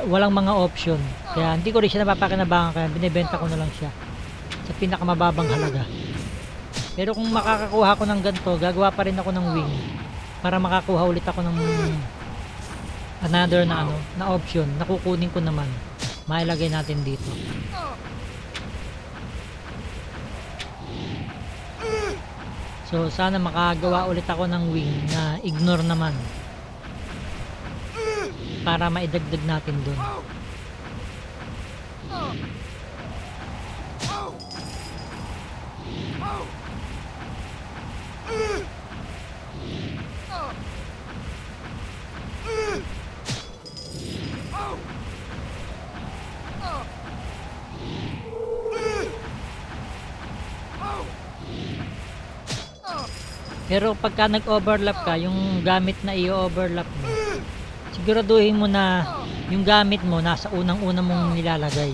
walang mga option. Kaya hindi ko rin siya napapakinabangan, kaya binibenta ko na lang siya sa pinakamababang halaga. Pero kung makakakuha ko ng ganito, gagawa pa rin ako ng wing para makakuha ulit ako ng another na option na kukunin ko naman. Mailagay natin dito. So sana makagawa ulit ako ng wing na ignore naman. Para maidagdag natin dun. Pero pagka nag-overlap ka, yung gamit na i-overlap mo, siguraduhin mo na yung gamit mo nasa unang-una mong nilalagay.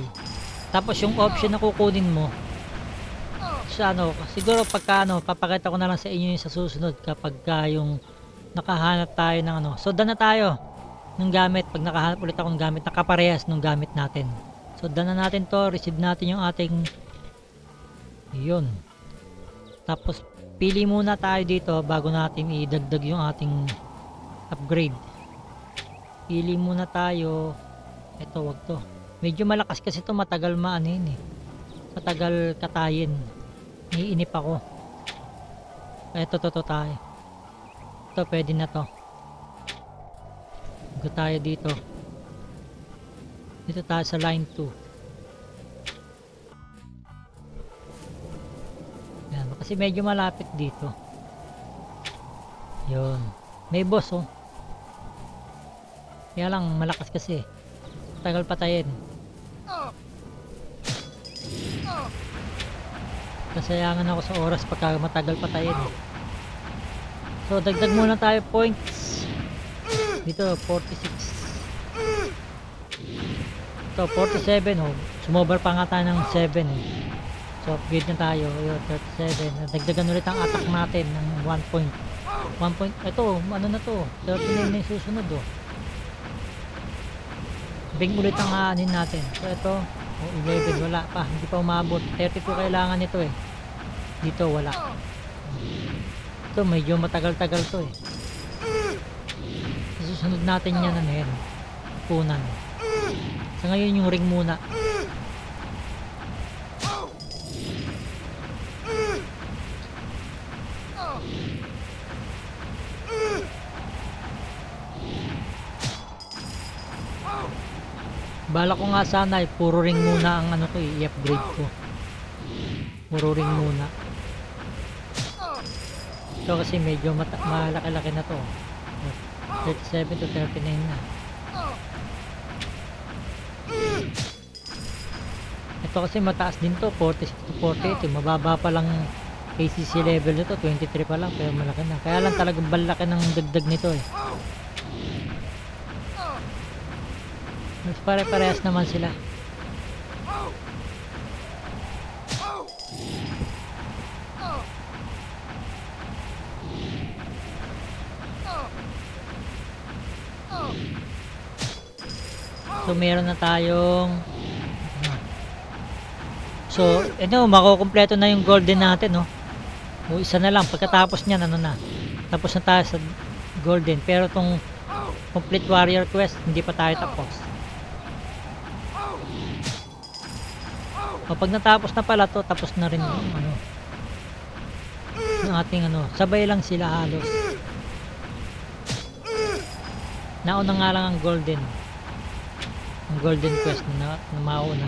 Tapos yung option na kukunin mo sa ano, siguro pagka ano, papakita ko na lang sa inyo yung sa susunod kapag yung nakahanap tayo ng ano. So done na tayo ng gamit. Pag nakahanap ulit akong gamit na kaparehas ng gamit natin. So done na natin to, receive natin yung ating yun. Tapos pili muna tayo dito bago natin idagdag yung ating upgrade. Pili muna tayo. Ito, wag to. Medyo malakas kasi to, matagal maanin eh. Matagal katayin. Naiinip ako. Ito, to tayo. Ito, pwede na to. Go tayo dito. Dito tayo sa line 2. Yan, kasi medyo malapit dito. Yun. May boss oh. Kaya lang malakas kasi. Tagal patayin. Kasayangan ako sa oras pagka matagal patayin. So dagdag muna tayo points. Dito 46. Ito 47 oh. Sumover pa nga tayo ng 7 eh. So upgrade na tayo. Ayun, 37. Dagdagan ulit ang attack natin ng 1 point. 1 point. Ito ano na to. 39 na yung susunod oh. Bing ulit ang aanin natin. So ito, 11 wala pa, hindi pa umabot. 32 kailangan nito eh. Dito wala. Ito medyo matagal-tagal to eh. Susunod natin yan ano yan. Punan. So ngayon yung ring muna. Bala ko nga sana eh, puro ring muna ang ano ko i-upgrade ko. Puro ring muna. Ito kasi medyo malaki-laki na to. 37 to 39 na. Ito kasi mataas din to, 46 to 48. Mababa pa lang ACC level nito, 23 pa lang pero malaki na. Kaya lang talagang balaki ng dagdag nito eh. Mas pare-parehas naman sila. So meron na tayong so ito makukumpleto na yung golden natin no. O isa na lang pagkatapos niyan ano na. Tapos na tayo sa golden pero tong complete warrior quest hindi pa tayo tapos. O pag natapos na pala to, tapos na rin yung ano. Yung ating ano, sabay lang sila halos. Nauna nga lang ang golden. Ang golden quest na mauna.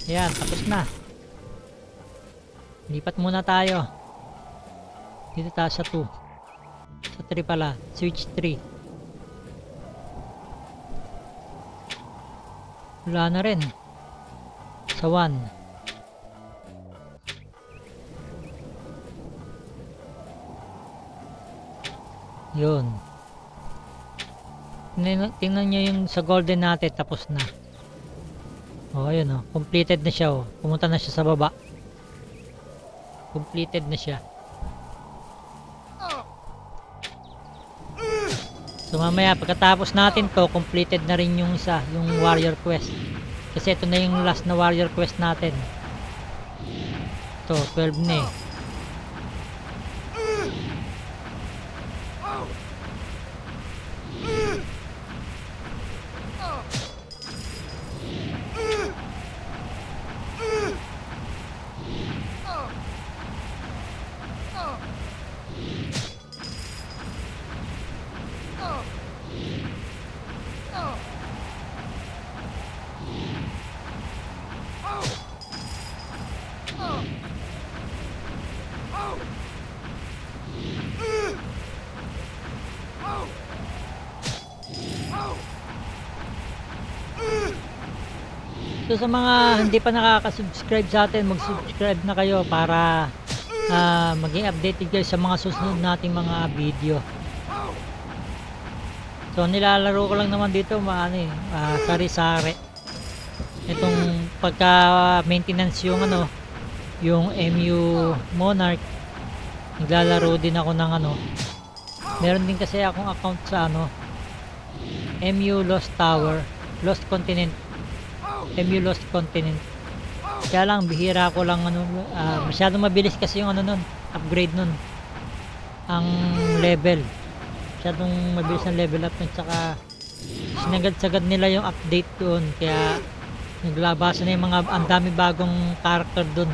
Ayan, tapos na. Lipat muna tayo. Dito tayo sa 2. Sa 3 pala, switch 3. Wala na rin. Sa 1. Yun. Tingnan nyo yung sa golden natin. Tapos na. O, ayun o. Completed na siya o. Pumunta na siya sa baba. Completed na siya. So mamaya pagkatapos natin to, completed na rin yung isa, yung warrior quest. Kasi ito na yung last na warrior quest natin. Ito, 12 na eh. So sa mga hindi pa nakaka-subscribe sa atin, mag-subscribe na kayo para maging updated kayo sa mga susunod nating mga video. So nilalaro ko lang naman dito sari-sari. Itong pagka maintenance yung yung MU Monarch, naglalaro din ako ng meron din kasi akong account sa MU Lost Continent. MU Lost Continent. Kaya lang bihira ko lang masyadong mabilis kasi yung upgrade nun. Ang level. Masyadong mabilis ang level up nun, tsaka sinagad-sagad nila yung update doon, kaya naglabasan na yung ang daming bagong character doon.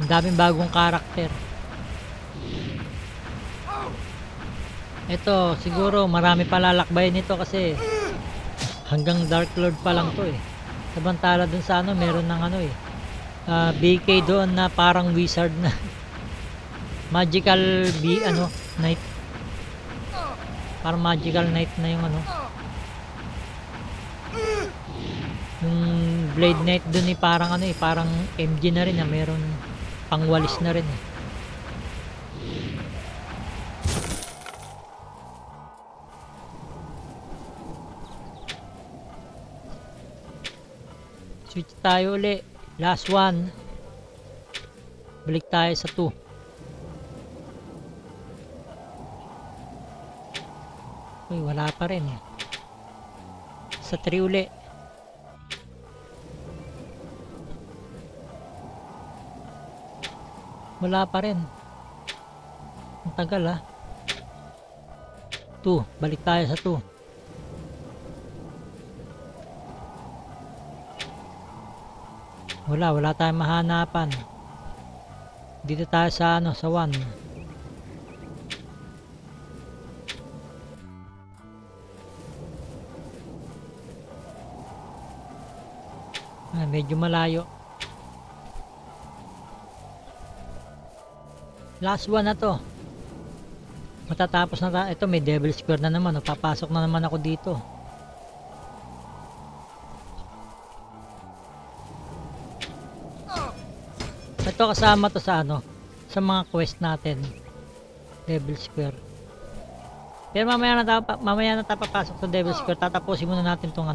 Ang daming bagong character. Ito siguro marami palalakbayin nito kasi hanggang Dark Lord pa lang to Samantala dun sa meron ng BK doon na parang wizard na magical knight. Parang magical knight na yung yung blade knight doon parang parang MG na rin meron pangwalis na rin Switch tayo uli. Last one. Balik tayo sa 2. Uy, wala pa rin Sa 3 uli. Wala pa rin. Ang tagal 2. Balik tayo sa 2. Wala tayong mahanapan. Dito tayo sa sa 1. Medyo malayo. Last one na to. Matatapos na ito. May devil square na naman. Papasok na naman ako dito. Ito kasama to sa sa mga quest natin. Devil Square. Pero mamaya na tayo papasok sa Devil Square. Tatapusin muna natin tong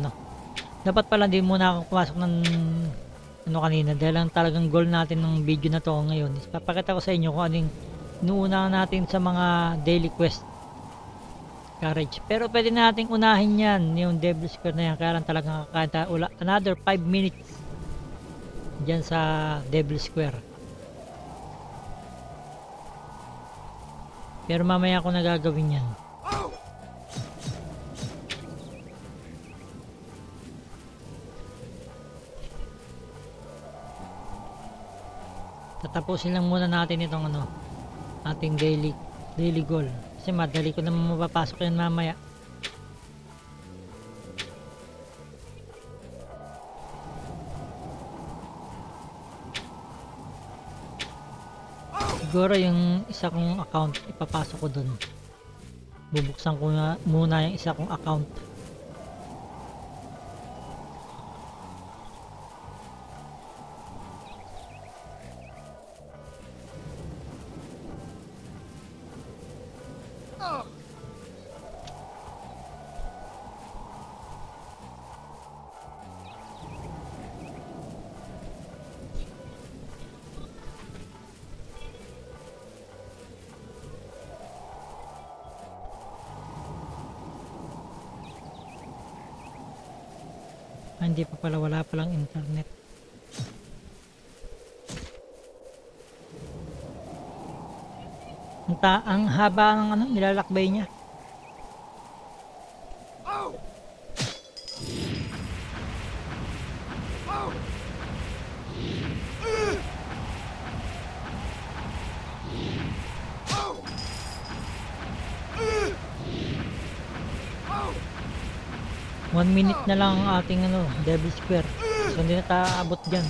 Dapat pala hindi muna ako pumasok ng kanina dahil lang talagang goal natin ng video na to ngayon. Papakita ko sa inyo kung anong inuuna natin sa mga daily quest. Courage. Pero pwede nating unahin yan, yung Devil Square na yan. Kaya lang talagang kakain tayo another 5 minutes dyan sa Devil Square. Pero mamaya ako nagagawin yan. Tatapusin lang muna natin itong ating daily goal. Kasi madali ko naman mapapasok yan mamaya. Siguro yung isa kong account ipapasok ko dun. Bubuksan ko muna yung isa kong account. Hindi pa pala, wala palang internet. Ang haba ng nilalakbay niya. One minute na lang ang ating Devil Square. So hindi na tayo abot dyan.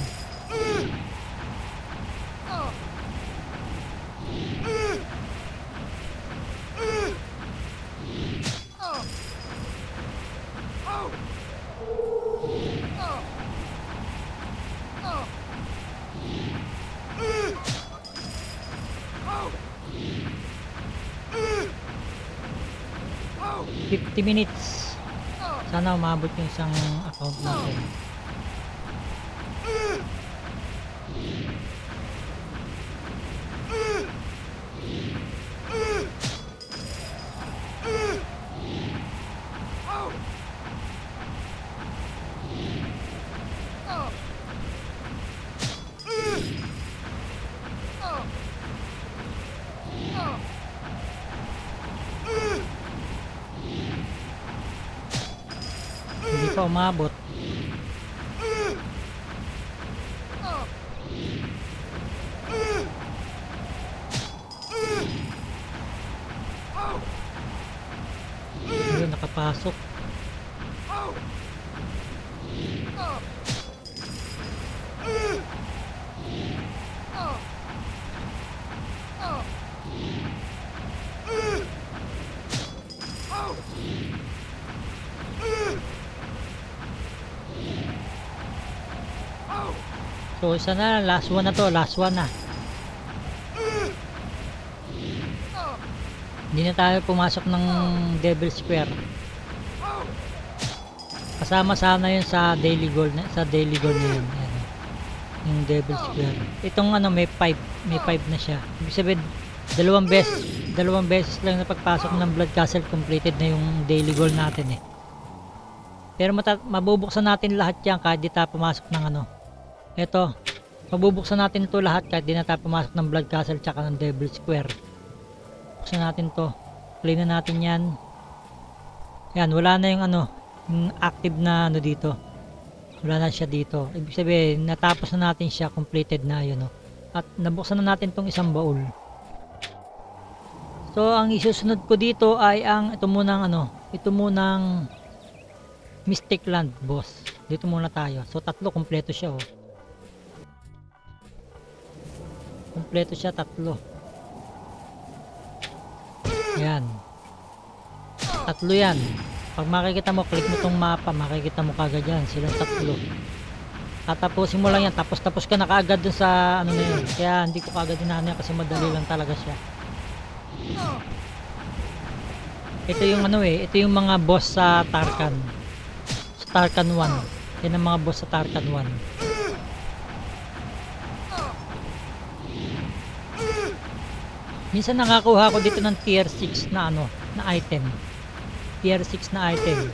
50 minutes. Sana umabot yung isang account natin. Hindi pa umabot. Ayun, nakapasok. So isa na, last one na to, last one na. Hindi na tayo pumasok ng Devil Square. Kasama sana yun sa daily goal na, sa daily goal na yun. Ayan, yung Devil Square. Itong ano, may 5 na siya. Ibig sabihin, dalawang beses lang na pagpasok ng Blood Castle completed na yung daily goal natin eh. Pero mabubuksan natin lahat yan kahit di tayo pumasok ng ano. Ito, mabubuksan natin to lahat kahit di na tayo pumasok ng Blood Castle tsaka ng Devil Square. Buksan natin to, play na natin yan. Yan, wala na yung ano, yung active na ano dito. Wala na siya dito. Ibig sabihin, natapos na natin siya, completed na yun, no? At nabuksan na natin tong isang baul. So ang isusunod ko dito ay ang ito munang Mystic Land boss. Dito muna tayo. So tatlo, kompleto siya, oh. Kompleto siya, tatlo. Yan. Tatlo yan. Pag makikita mo, click mo tong mapa, makikita mo kagad yan. Silang tatlo. Tatapusin mo lang yan. Tapos ka na kaagad dun sa ano na yun. Kaya hindi ko kaagad dinaan yan kasi madali lang talaga siya. Ito yung ano eh. Ito yung mga boss sa Tarkan. Sa Tarkan 1. Yan ang mga boss sa Tarkan 1. Minsan nakakuha ko dito ng tier 6 na ano, na item. Tier 6 na item.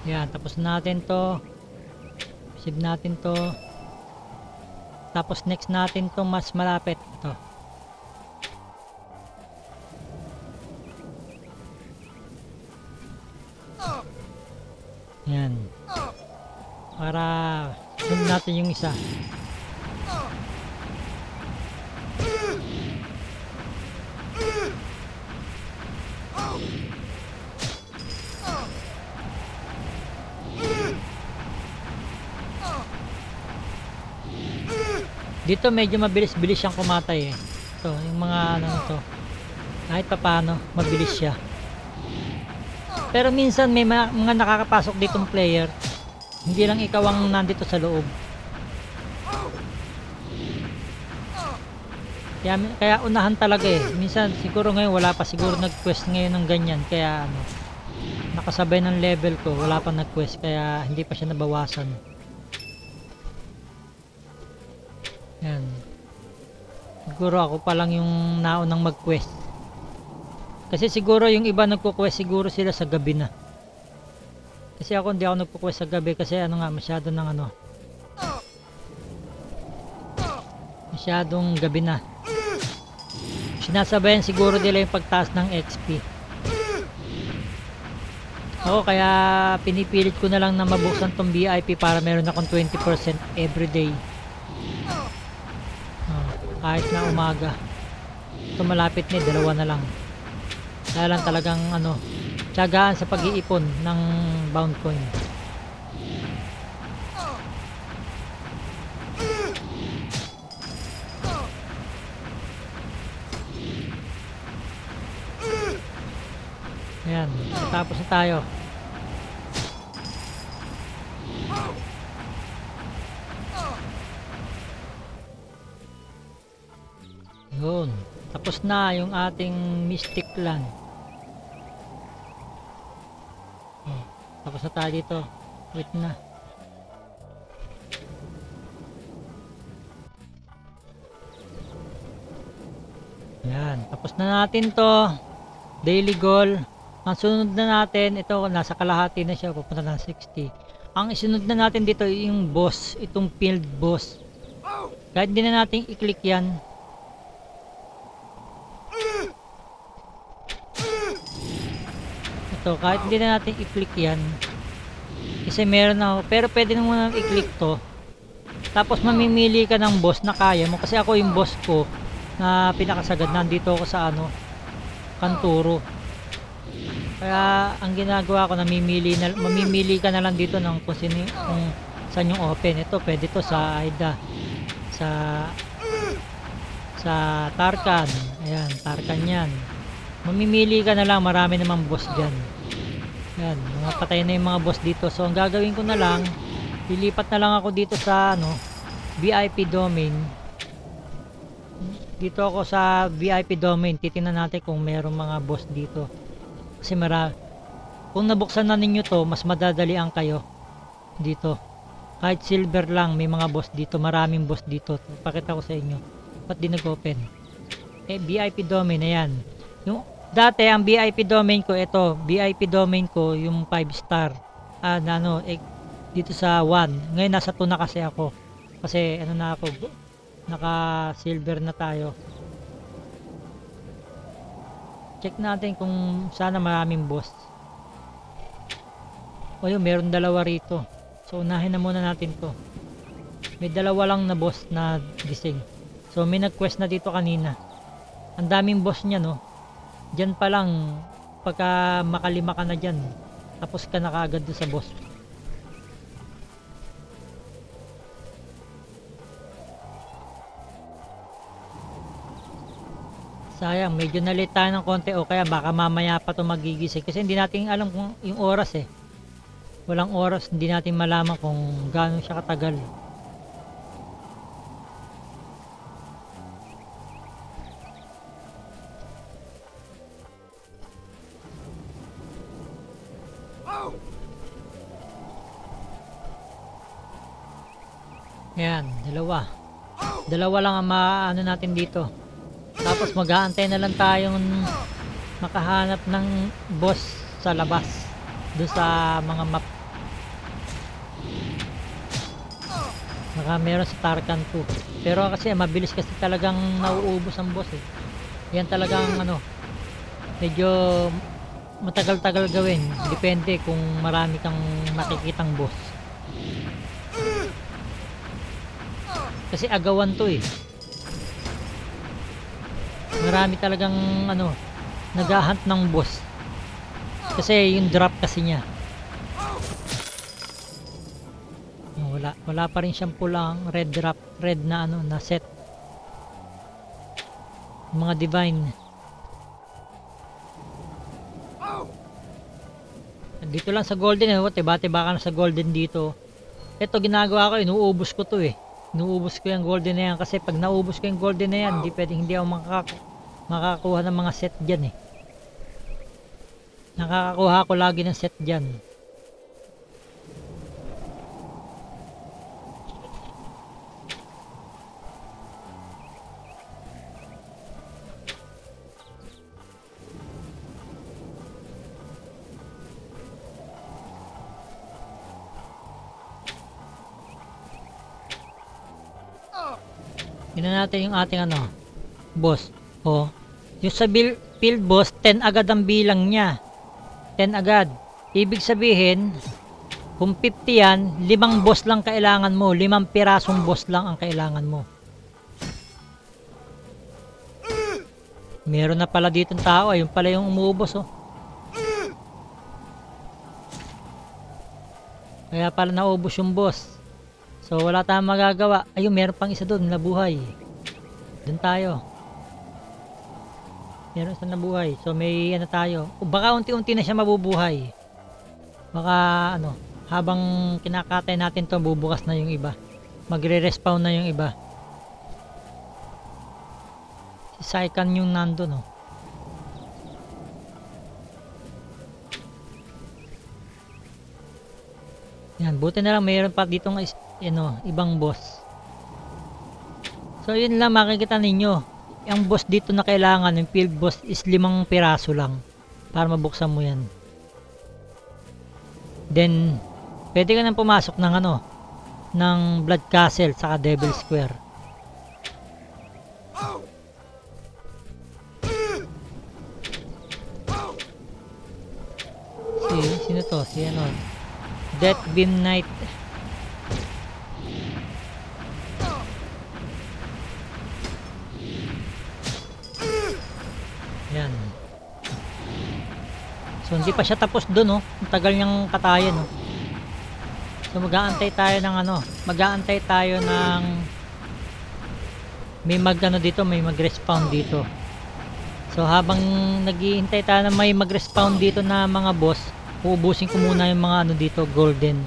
Yan, tapos natin to. Save natin to. Tapos next natin to mas malapit ito. Yan. Para sunod natin yung isa. Dito medyo mabilis-bilis siyang kumatay eh. Ito, yung mga ano to. Kahit papaano, mabilis siya. Pero minsan may mga nakakapasok ditong player. Hindi lang ikaw ang nandito sa loob. Kaya unahan talaga eh. Minsan siguro ngayon wala pa siguro nag-quest ngayon ng ganyan. Kaya ano, nakasabay ng level ko, wala pa nag-quest kaya hindi pa siya nabawasan. Yan. Siguro ako pa lang yung naunang mag-quest. Kasi siguro yung iba nagko-quest siguro sila sa gabi na. Kasi ako hindi ako nagko-quest sa gabi kasi ano nga masyado ng ano. Masyadong gabi na. Sinasabayan siguro nila yung pagtaas ng XP. Ako kaya pinipilit ko na lang na mabuksan tong VIP para meron akong 20% everyday. Kahit na umaga. Ito malapit na, dalawa na lang. Kaya lang talagang ano, tiyagaan sa pag-iipon ng bound coin. Ayan, tapos na tayo. Yun. Tapos na yung ating Mystic Land. Oh, tapos na tayo dito. Wait na. Yan. Tapos na natin to. Daily goal. Ang sunod na natin, ito nasa kalahati na siya. Pupunta na 60. Ang isunod na natin dito yung boss. Itong field boss. Kahit hindi na natin i-click yan. Ito, kahit hindi na natin i-click yan. Kasi meron na, pero pwede na muna i-click to. Tapos mamimili ka ng boss na kaya mo. Kasi ako yung boss ko na pinakasagad. Nandito ako sa ano, Kanturo. Kaya ang ginagawa ko, mamimili ka na lang dito ng kung saan yung open. Ito, pwede to sa Aida. Sa Tarkan. Ayan, Tarkan yan. Mamimili ka na lang, marami namang boss dyan. Ayan, mga patay na yung mga boss dito. So ang gagawin ko na lang, lilipat na lang ako dito sa ano, VIP domain. Dito ako sa VIP domain, titingnan natin kung mayroong mga boss dito. Kasi kung nabuksan na ninyo to, mas madadalian kayo dito. Kahit silver lang, may mga boss dito, maraming boss dito. Pakita ko sa inyo. Ba't di nag-open? VIP domain, ayan. Yung dati ang VIP domain ko, ito, VIP domain ko, yung 5 star. Dito sa 1. Ngayon nasa 2 na kasi ako. Kasi ano na ako, naka silver na tayo. Check natin kung sana maraming boss. O yun, meron dalawa rito. So unahin na muna natin to. May dalawa lang na boss na gising. So may nag-quest na dito kanina. Ang daming boss niya, no. Diyan pa lang, pagka makalima ka na dyan, tapos ka na kaagad doon sa boss. Sayang, medyo nalit tayo ng konti o kaya baka mamaya pa ito magigising kasi hindi natin alam kung yung oras eh. Walang oras, hindi natin malaman kung gaano siya katagal. Yan, dalawa. Dalawa lang ang maano natin dito. Tapos mag-aantay na lang tayong makahanap ng boss sa labas. Doon sa mga map. Baka meron sa Tarkan 2. Pero kasi mabilis kasi talagang nauubos ang boss eh. Yan talagang ano, medyo matagal-tagal gawin. Depende kung marami kang makikitang boss. Kasi agawan to eh. Marami talagang ano, naghahunt ng boss. Kasi yung drop kasi niya. Wala pa rin siyang pulang red drop, red na ano, na set. Mga divine. Dito lang sa golden eh, tiba-tiba ka na sa golden dito. Ito ginagawa ko, inuubos ko to eh. Inuubos ko yung golden na yan kasi pag naubos ko yung golden na yan, hindi pwedeng hindi ako makakakuha ng mga set dyan eh. Nakakakuha ko lagi ng set dyan. Tingnan natin yung ating ano, boss. O, yung sa field boss, 10 agad ang bilang niya. 10 agad. Ibig sabihin, kung 50 yan, 5 boss lang kailangan mo. 5 pirasong boss lang ang kailangan mo. Meron na pala dito ng tao. Ayun pala yung umuubos, oh. Kaya pala naubos yung boss. So wala tayong magagawa. Ayun, meron pang isa doon nabuhay. Doon tayo. Meron isa nabuhay. So may ano tayo. O, baka unti-unti na siya mabubuhay. Baka ano, habang kinakatay natin to, bubukas na yung iba. Magre-respawn na yung iba. Si Saikan yung nandun, oh. Yan, buti na lang mayroon pa dito ng ibang boss. So yun lang, makikita ninyo. Yung boss dito na kailangan, yung field boss is 5 piraso lang para mabuksan mo yan. Then pwede ka nang pumasok ng ng Blood Castle saka Devil Square. Sino to? Si Death Beam Knight. Yan. So hindi pa siya tapos dun, oh. Ang tagal niyang katayan, oh. So mag-aantay tayo ng mag-aantay tayo ng may dito, may mag-respawn dito. So habang naghihintay tayo na may mag-respawn dito na mga boss, uubusin ko muna yung mga dito, golden.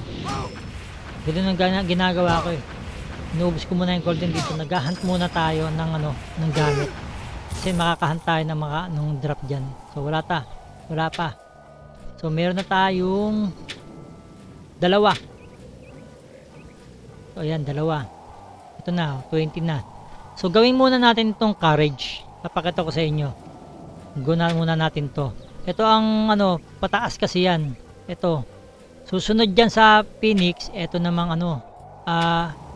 Ganun ang ginagawa ko, eh. Inuubos ko muna yung golden dito. Nag-hunt muna tayo ng ng gamit. Kasi makakahunt tayo ng mga drop dyan. So wala pa. So meron na tayong 2. So ayan, 2. Ito na, 20 na. So gawin muna natin itong courage. Papakita ko sa inyo. Guna muna natin to. Ito ang pataas kasi yan. Ito. Susunod dyan sa Phoenix, ito namang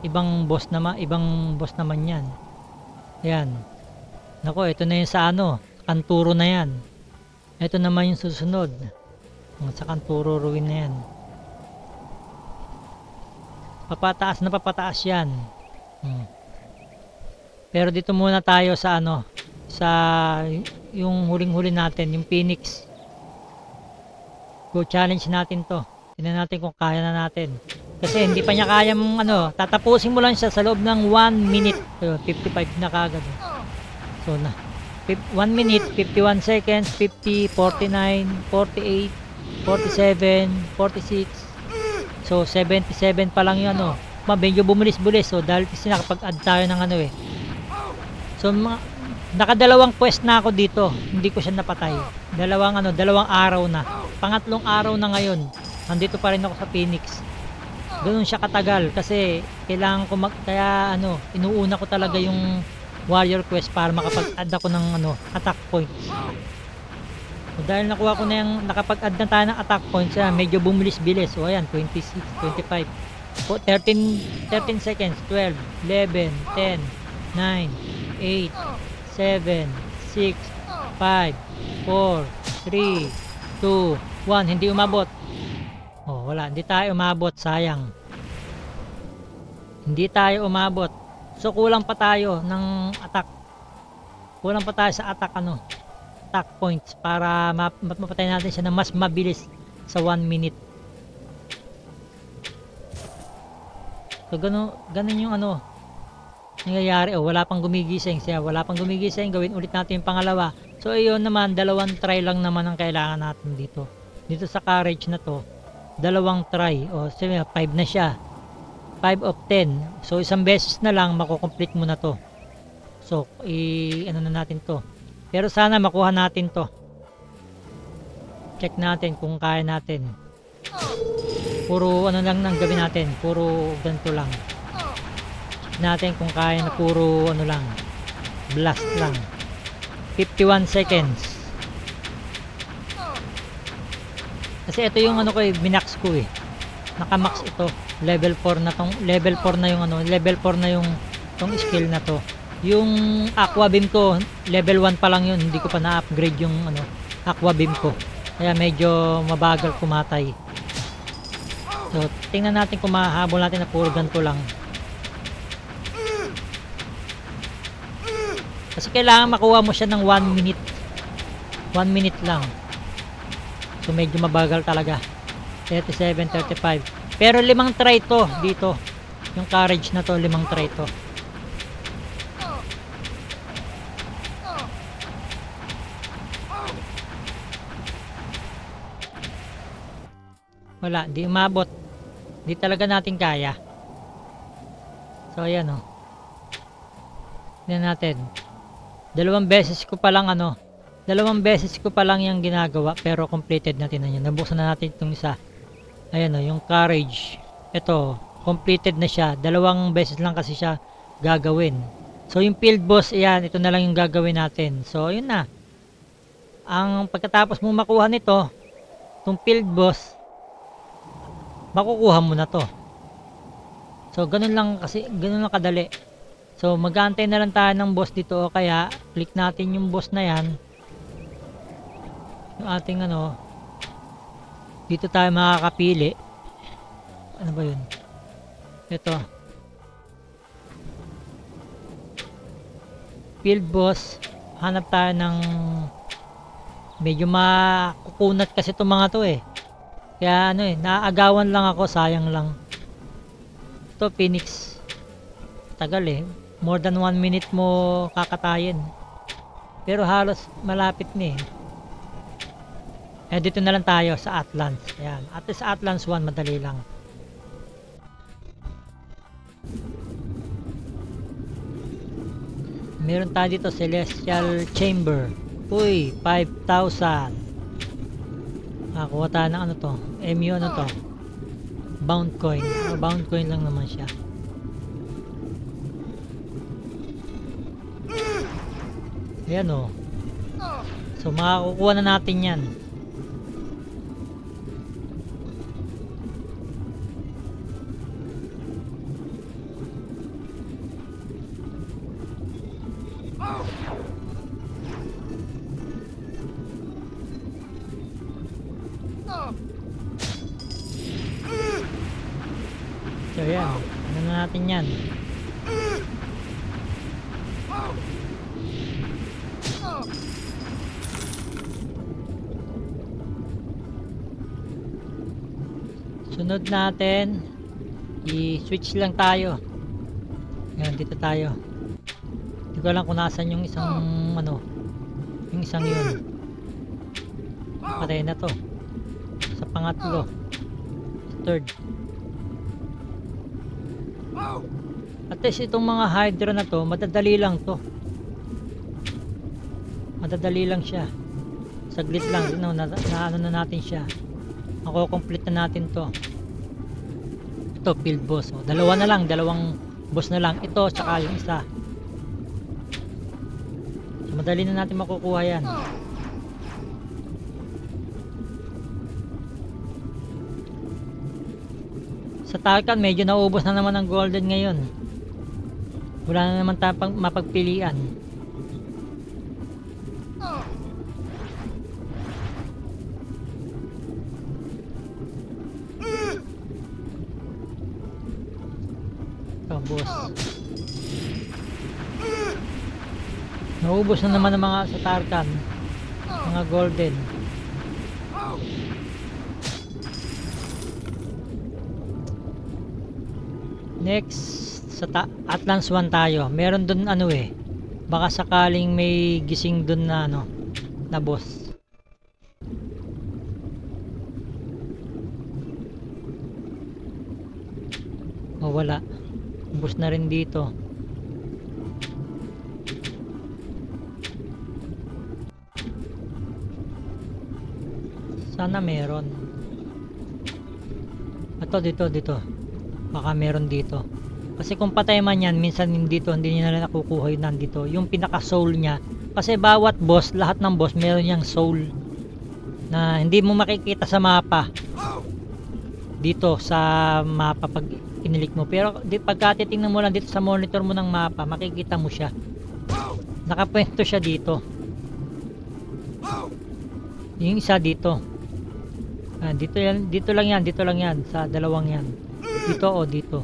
ibang boss naman yan. Ayan. Nako, ito na yung sa Kanturo na yan. Ito naman yung susunod. Sa Kanturo ruin na yan. Papataas yan. Pero dito muna tayo sa sa yung huling-huli natin, yung Phoenix. Go challenge natin to. Tingnan natin kung kaya na natin. Kasi hindi pa niya kayang tatapusin mo lang siya sa loob ng 1 minute. 55 na kagad. So 1 minute, 51 seconds, 50, 49, 48, 47, 46. So 77 pa lang 'yung medyo bumulis-bulis. So dahil kasi nakapag-add tayo ng So nakadalawang quest na ako dito. Hindi ko siya napatay. Dalawang araw na. Pangatlong araw na ngayon. Nandito pa rin ako sa Phoenix. Ganoon siya katagal kasi kailangan ko kaya inuuna ko talaga yung warrior quest para makapag-add ako ng attack points. So, dahil nakuha ko na yung nakapag-add na tayo ng attack points, medyo bumulis-bilis. So ayan, 26, 25, 13 seconds, 12, 11, 10, 9, 8, 7, 6, 5, 4, 3, 2, 1. Hindi umabot. Oh, wala. Hindi tayo umabot. Sayang. Hindi tayo umabot. So kulang pa tayo ng attack. Kulang pa tayo sa attack attack points para mapatay natin siya na mas mabilis sa 1 minute. So ganun yung nangyayari. Wala pang gumigising siya. Wala pang gumigising. Gawin ulit natin yung pangalawa. So ayun naman, 2 try lang naman ang kailangan natin dito. Dito sa courage na to, 2 try. O 5 na siya. 5 of 10. So isang beses na lang makukomplete mo na to. So na natin to. Pero sana makuha natin to. Check natin kung kaya natin. Puro lang nang gawin natin. Puro ganito lang. Check natin kung kaya na puro lang. Blast lang. 51 seconds. Kasi ito yung minax ko eh. Nakamax ito. Level 4 na tong level 4 na yung level 4 na yung tong skill na to. Yung aqua beam ko level 1 pa lang yun, hindi ko pa na-upgrade yung aqua beam ko. Kaya medyo mabagal kumatay. So tingnan natin kung mahabol natin na puro ganito lang. Kasi kailangan makuha mo siya ng 1 minute. 1 minute lang. So medyo mabagal talaga. 37, 35. Pero 5 try to dito. Yung courage na to, 5 try to. Wala, di umabot. Di talaga natin kaya. So ayan Tignan natin. Dalawang beses ko pa lang yung ginagawa pero completed natin na yun. Nabuksan na natin itong isa. Ayan o, yung courage. Ito, completed na siya. Dalawang beses lang kasi siya gagawin. So yung field boss, ayan, ito na lang yung gagawin natin. So yun na. Ang pagkatapos mo makuha nito, itong field boss, makukuha mo na to. So ganun lang kadali. So mag-aantay na lang tayo ng boss dito o kaya click natin yung boss na yan. Yung ating ano, dito tayo makakapili. Ano ba yun? Ito. Field boss. Hanap tayo ng medyo makukunat kasi itong mga to eh. Kaya ano eh, naaagawan lang ako, sayang lang. Ito Phoenix. Tagal eh. More than 1 minute mo kakatayin. Pero halos malapit na eh. Dito na lang tayo sa Atlas. Ayan. At sa Atlas 1, madali lang. Meron tayo dito Celestial Chamber. Uy, 5,000. Kuha tayo ng ano to. MU ano to. Bound coin. Bound coin lang naman siya. Ayan o. So makakukuha na natin yan. So yan, ano na natin yan. Sunod natin, i-switch lang tayo. Yan, dito tayo. Hindi ko alam kung nasan yung isang ano, yung isang yun. Patay na to. Sa pangatlo, sa third. At least itong mga hydra na to, madadali lang to. Madadali lang siya. Saglit lang, no, na ano na natin siya. Mako-complete na natin to. Ito, field boss. O, dalawa na lang, dalawang boss na lang. Ito, tsaka yung isa. So, madali na natin makukuha yan. Sa Tarkan, medyo naubos na naman ang golden ngayon. Wala na naman tayong mapagpilian. Ito, boss. Naubos na naman ang mga sa Tarkan. Mga golden. Next, sa Atlas 1 tayo. Meron dun ano eh. Baka sakaling may gising dun na ano, na boss. O wala. Boss na rin dito. Sana meron. Ito dito. Baka meron dito. Kasi kung patay man yan, minsan dito hindi niya na nakukuha yun nandito. Yung pinaka soul niya. Kasi bawat boss, lahat ng boss meron yang soul na hindi mo makikita sa mapa. Dito sa mapa pag kinilik mo. Pero pagka titingnan mo lang dito sa monitor mo ng mapa, makikita mo siya. Nakapwento siya dito. Yung isa dito. Dito lang yan sa dalawang yan. Dito o dito.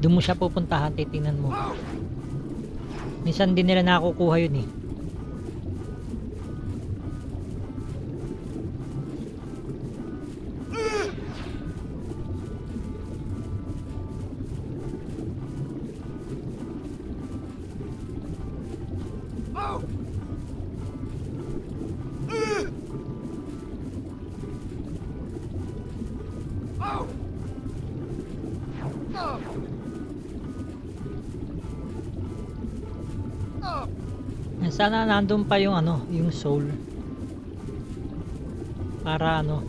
Doon mo siya pupuntahan, titingnan mo. Minsan din nila nakukuha yun eh. Sana nandun pa yung ano, yung soul. Para ano.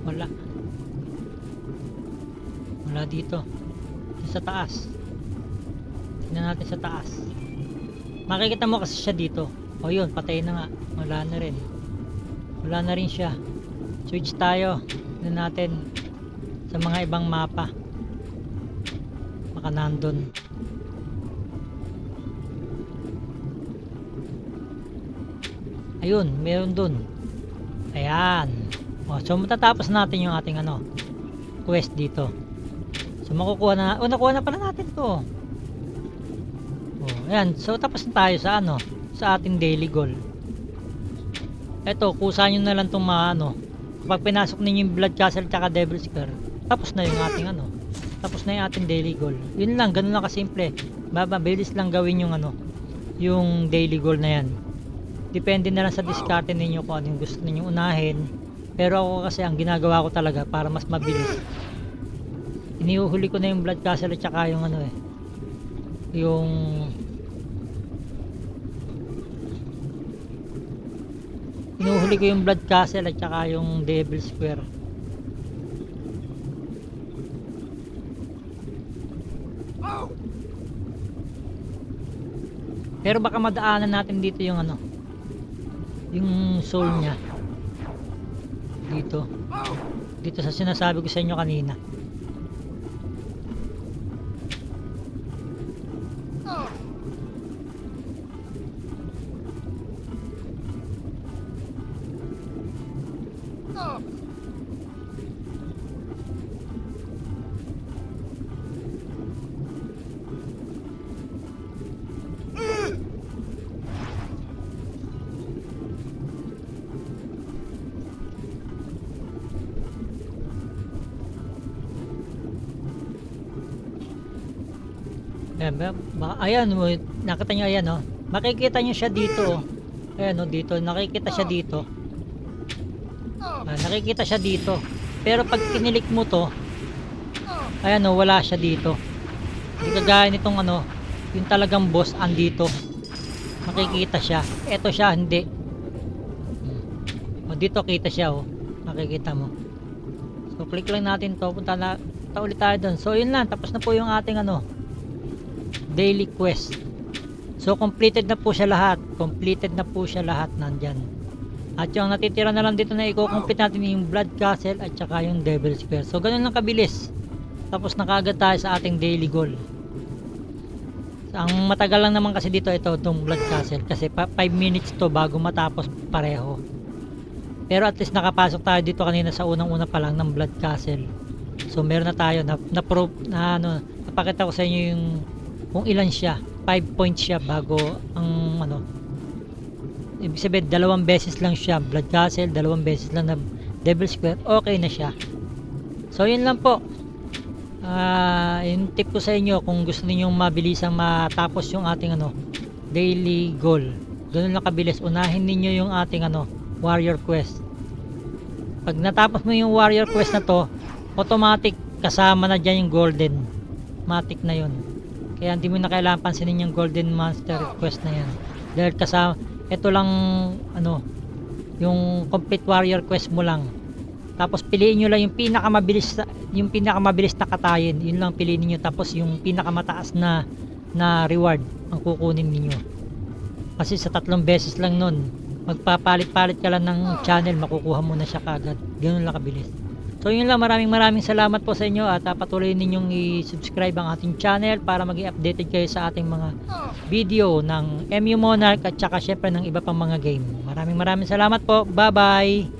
Wala. Wala dito. Sa taas. Tingnan natin sa taas. Makikita mo kasi siya dito. O yun, patay na nga. Wala na rin. Wala na rin siya. Switch tayo. Tingnan natin sa mga ibang mapa. Baka nandun. Ayun, meron dun. Ayan. O, so matatapos natin yung ating ano, quest dito. So makukuha na, nakuha na pala natin to. Ayan, so tapos na tayo sa ano, sa ating daily goal. Eto, kusa nyo na lang itong mga ano, kapag pinasok ninyo yung Blood Castle tsaka Devil's Square, tapos na yung ating ano, tapos na yung ating daily goal. Yun lang, ganun lang kasimple. Mabilis lang gawin yung ano, yung daily goal na yan. Depende na lang sa diskarte ninyo kung ano yung gusto ninyong unahin. Pero ako kasi ang ginagawa ko talaga para mas mabilis, inihuhuli ko na yung Blood Castle at saka yung ano yung inuhuli ko yung Blood Castle at saka yung Devil's Square. Pero baka madaanan natin dito yung ano, yung soul niya dito sa sinasabi ko sa inyo kanina. Ayan, nakita nyo, ayan oh. Makikita nyo siya dito oh. Ayan oh, dito, nakikita siya dito. Nakikita siya dito. Pero pag kinilik mo to, ayan oh, wala siya dito. Hindi kagaya nitong ano, yung talagang boss andito. Makikita siya. Eto siya, hindi. O, dito kita siya oh. Makikita mo. So click lang natin to, punta ulit tayo doon. So yun lang, tapos na po yung ating ano, daily quest. So completed na po siya lahat. Completed na po siya lahat nandyan. At yung natitira na lang dito na i-complete natin yung Blood Castle at saka yung Devil's Square. So ganun lang kabilis. Tapos na kaagad tayo sa ating daily goal. Ang matagal lang naman kasi dito itong Blood Castle kasi 5 minutes to bago matapos pareho. Pero at least nakapasok tayo dito kanina sa unang-una pa lang ng Blood Castle. So meron na tayo na proof na ano, napakita ko sa inyo yung kung ilan siya. 5 points siya bago ang ano, ibig sabihin 2 beses lang siya Blood Castle, 2 beses lang na Devil's Square, okay na siya. So yun lang po. Yung tip ko sa inyo kung gusto ninyong mabilisang matapos yung ating ano, daily goal, ganun lang kabilis, unahin ninyo yung ating ano, warrior quest. Pag natapos mo yung warrior quest na to, automatic kasama na dyan yung golden, matic na yun. Kaya hindi mo na kailangan pansinin yung golden monster quest na yan, dahil kasama, ito lang ano, yung complete warrior quest mo lang. Tapos piliin nyo lang yung pinakamabilis na katayin, yun lang piliin niyo. Tapos yung pinakamataas na reward ang kukunin niyo. Kasi sa 3 beses lang nun, magpapalit-palit ka lang ng channel, makukuha mo na siya kagad. Ganun lang kabilis. So yun lang, maraming salamat po sa inyo at patuloy ninyong i-subscribe ang ating channel para maging updated kayo sa ating mga video ng MU Monarch at saka syempre ng iba pang mga game. Maraming salamat po. Bye bye.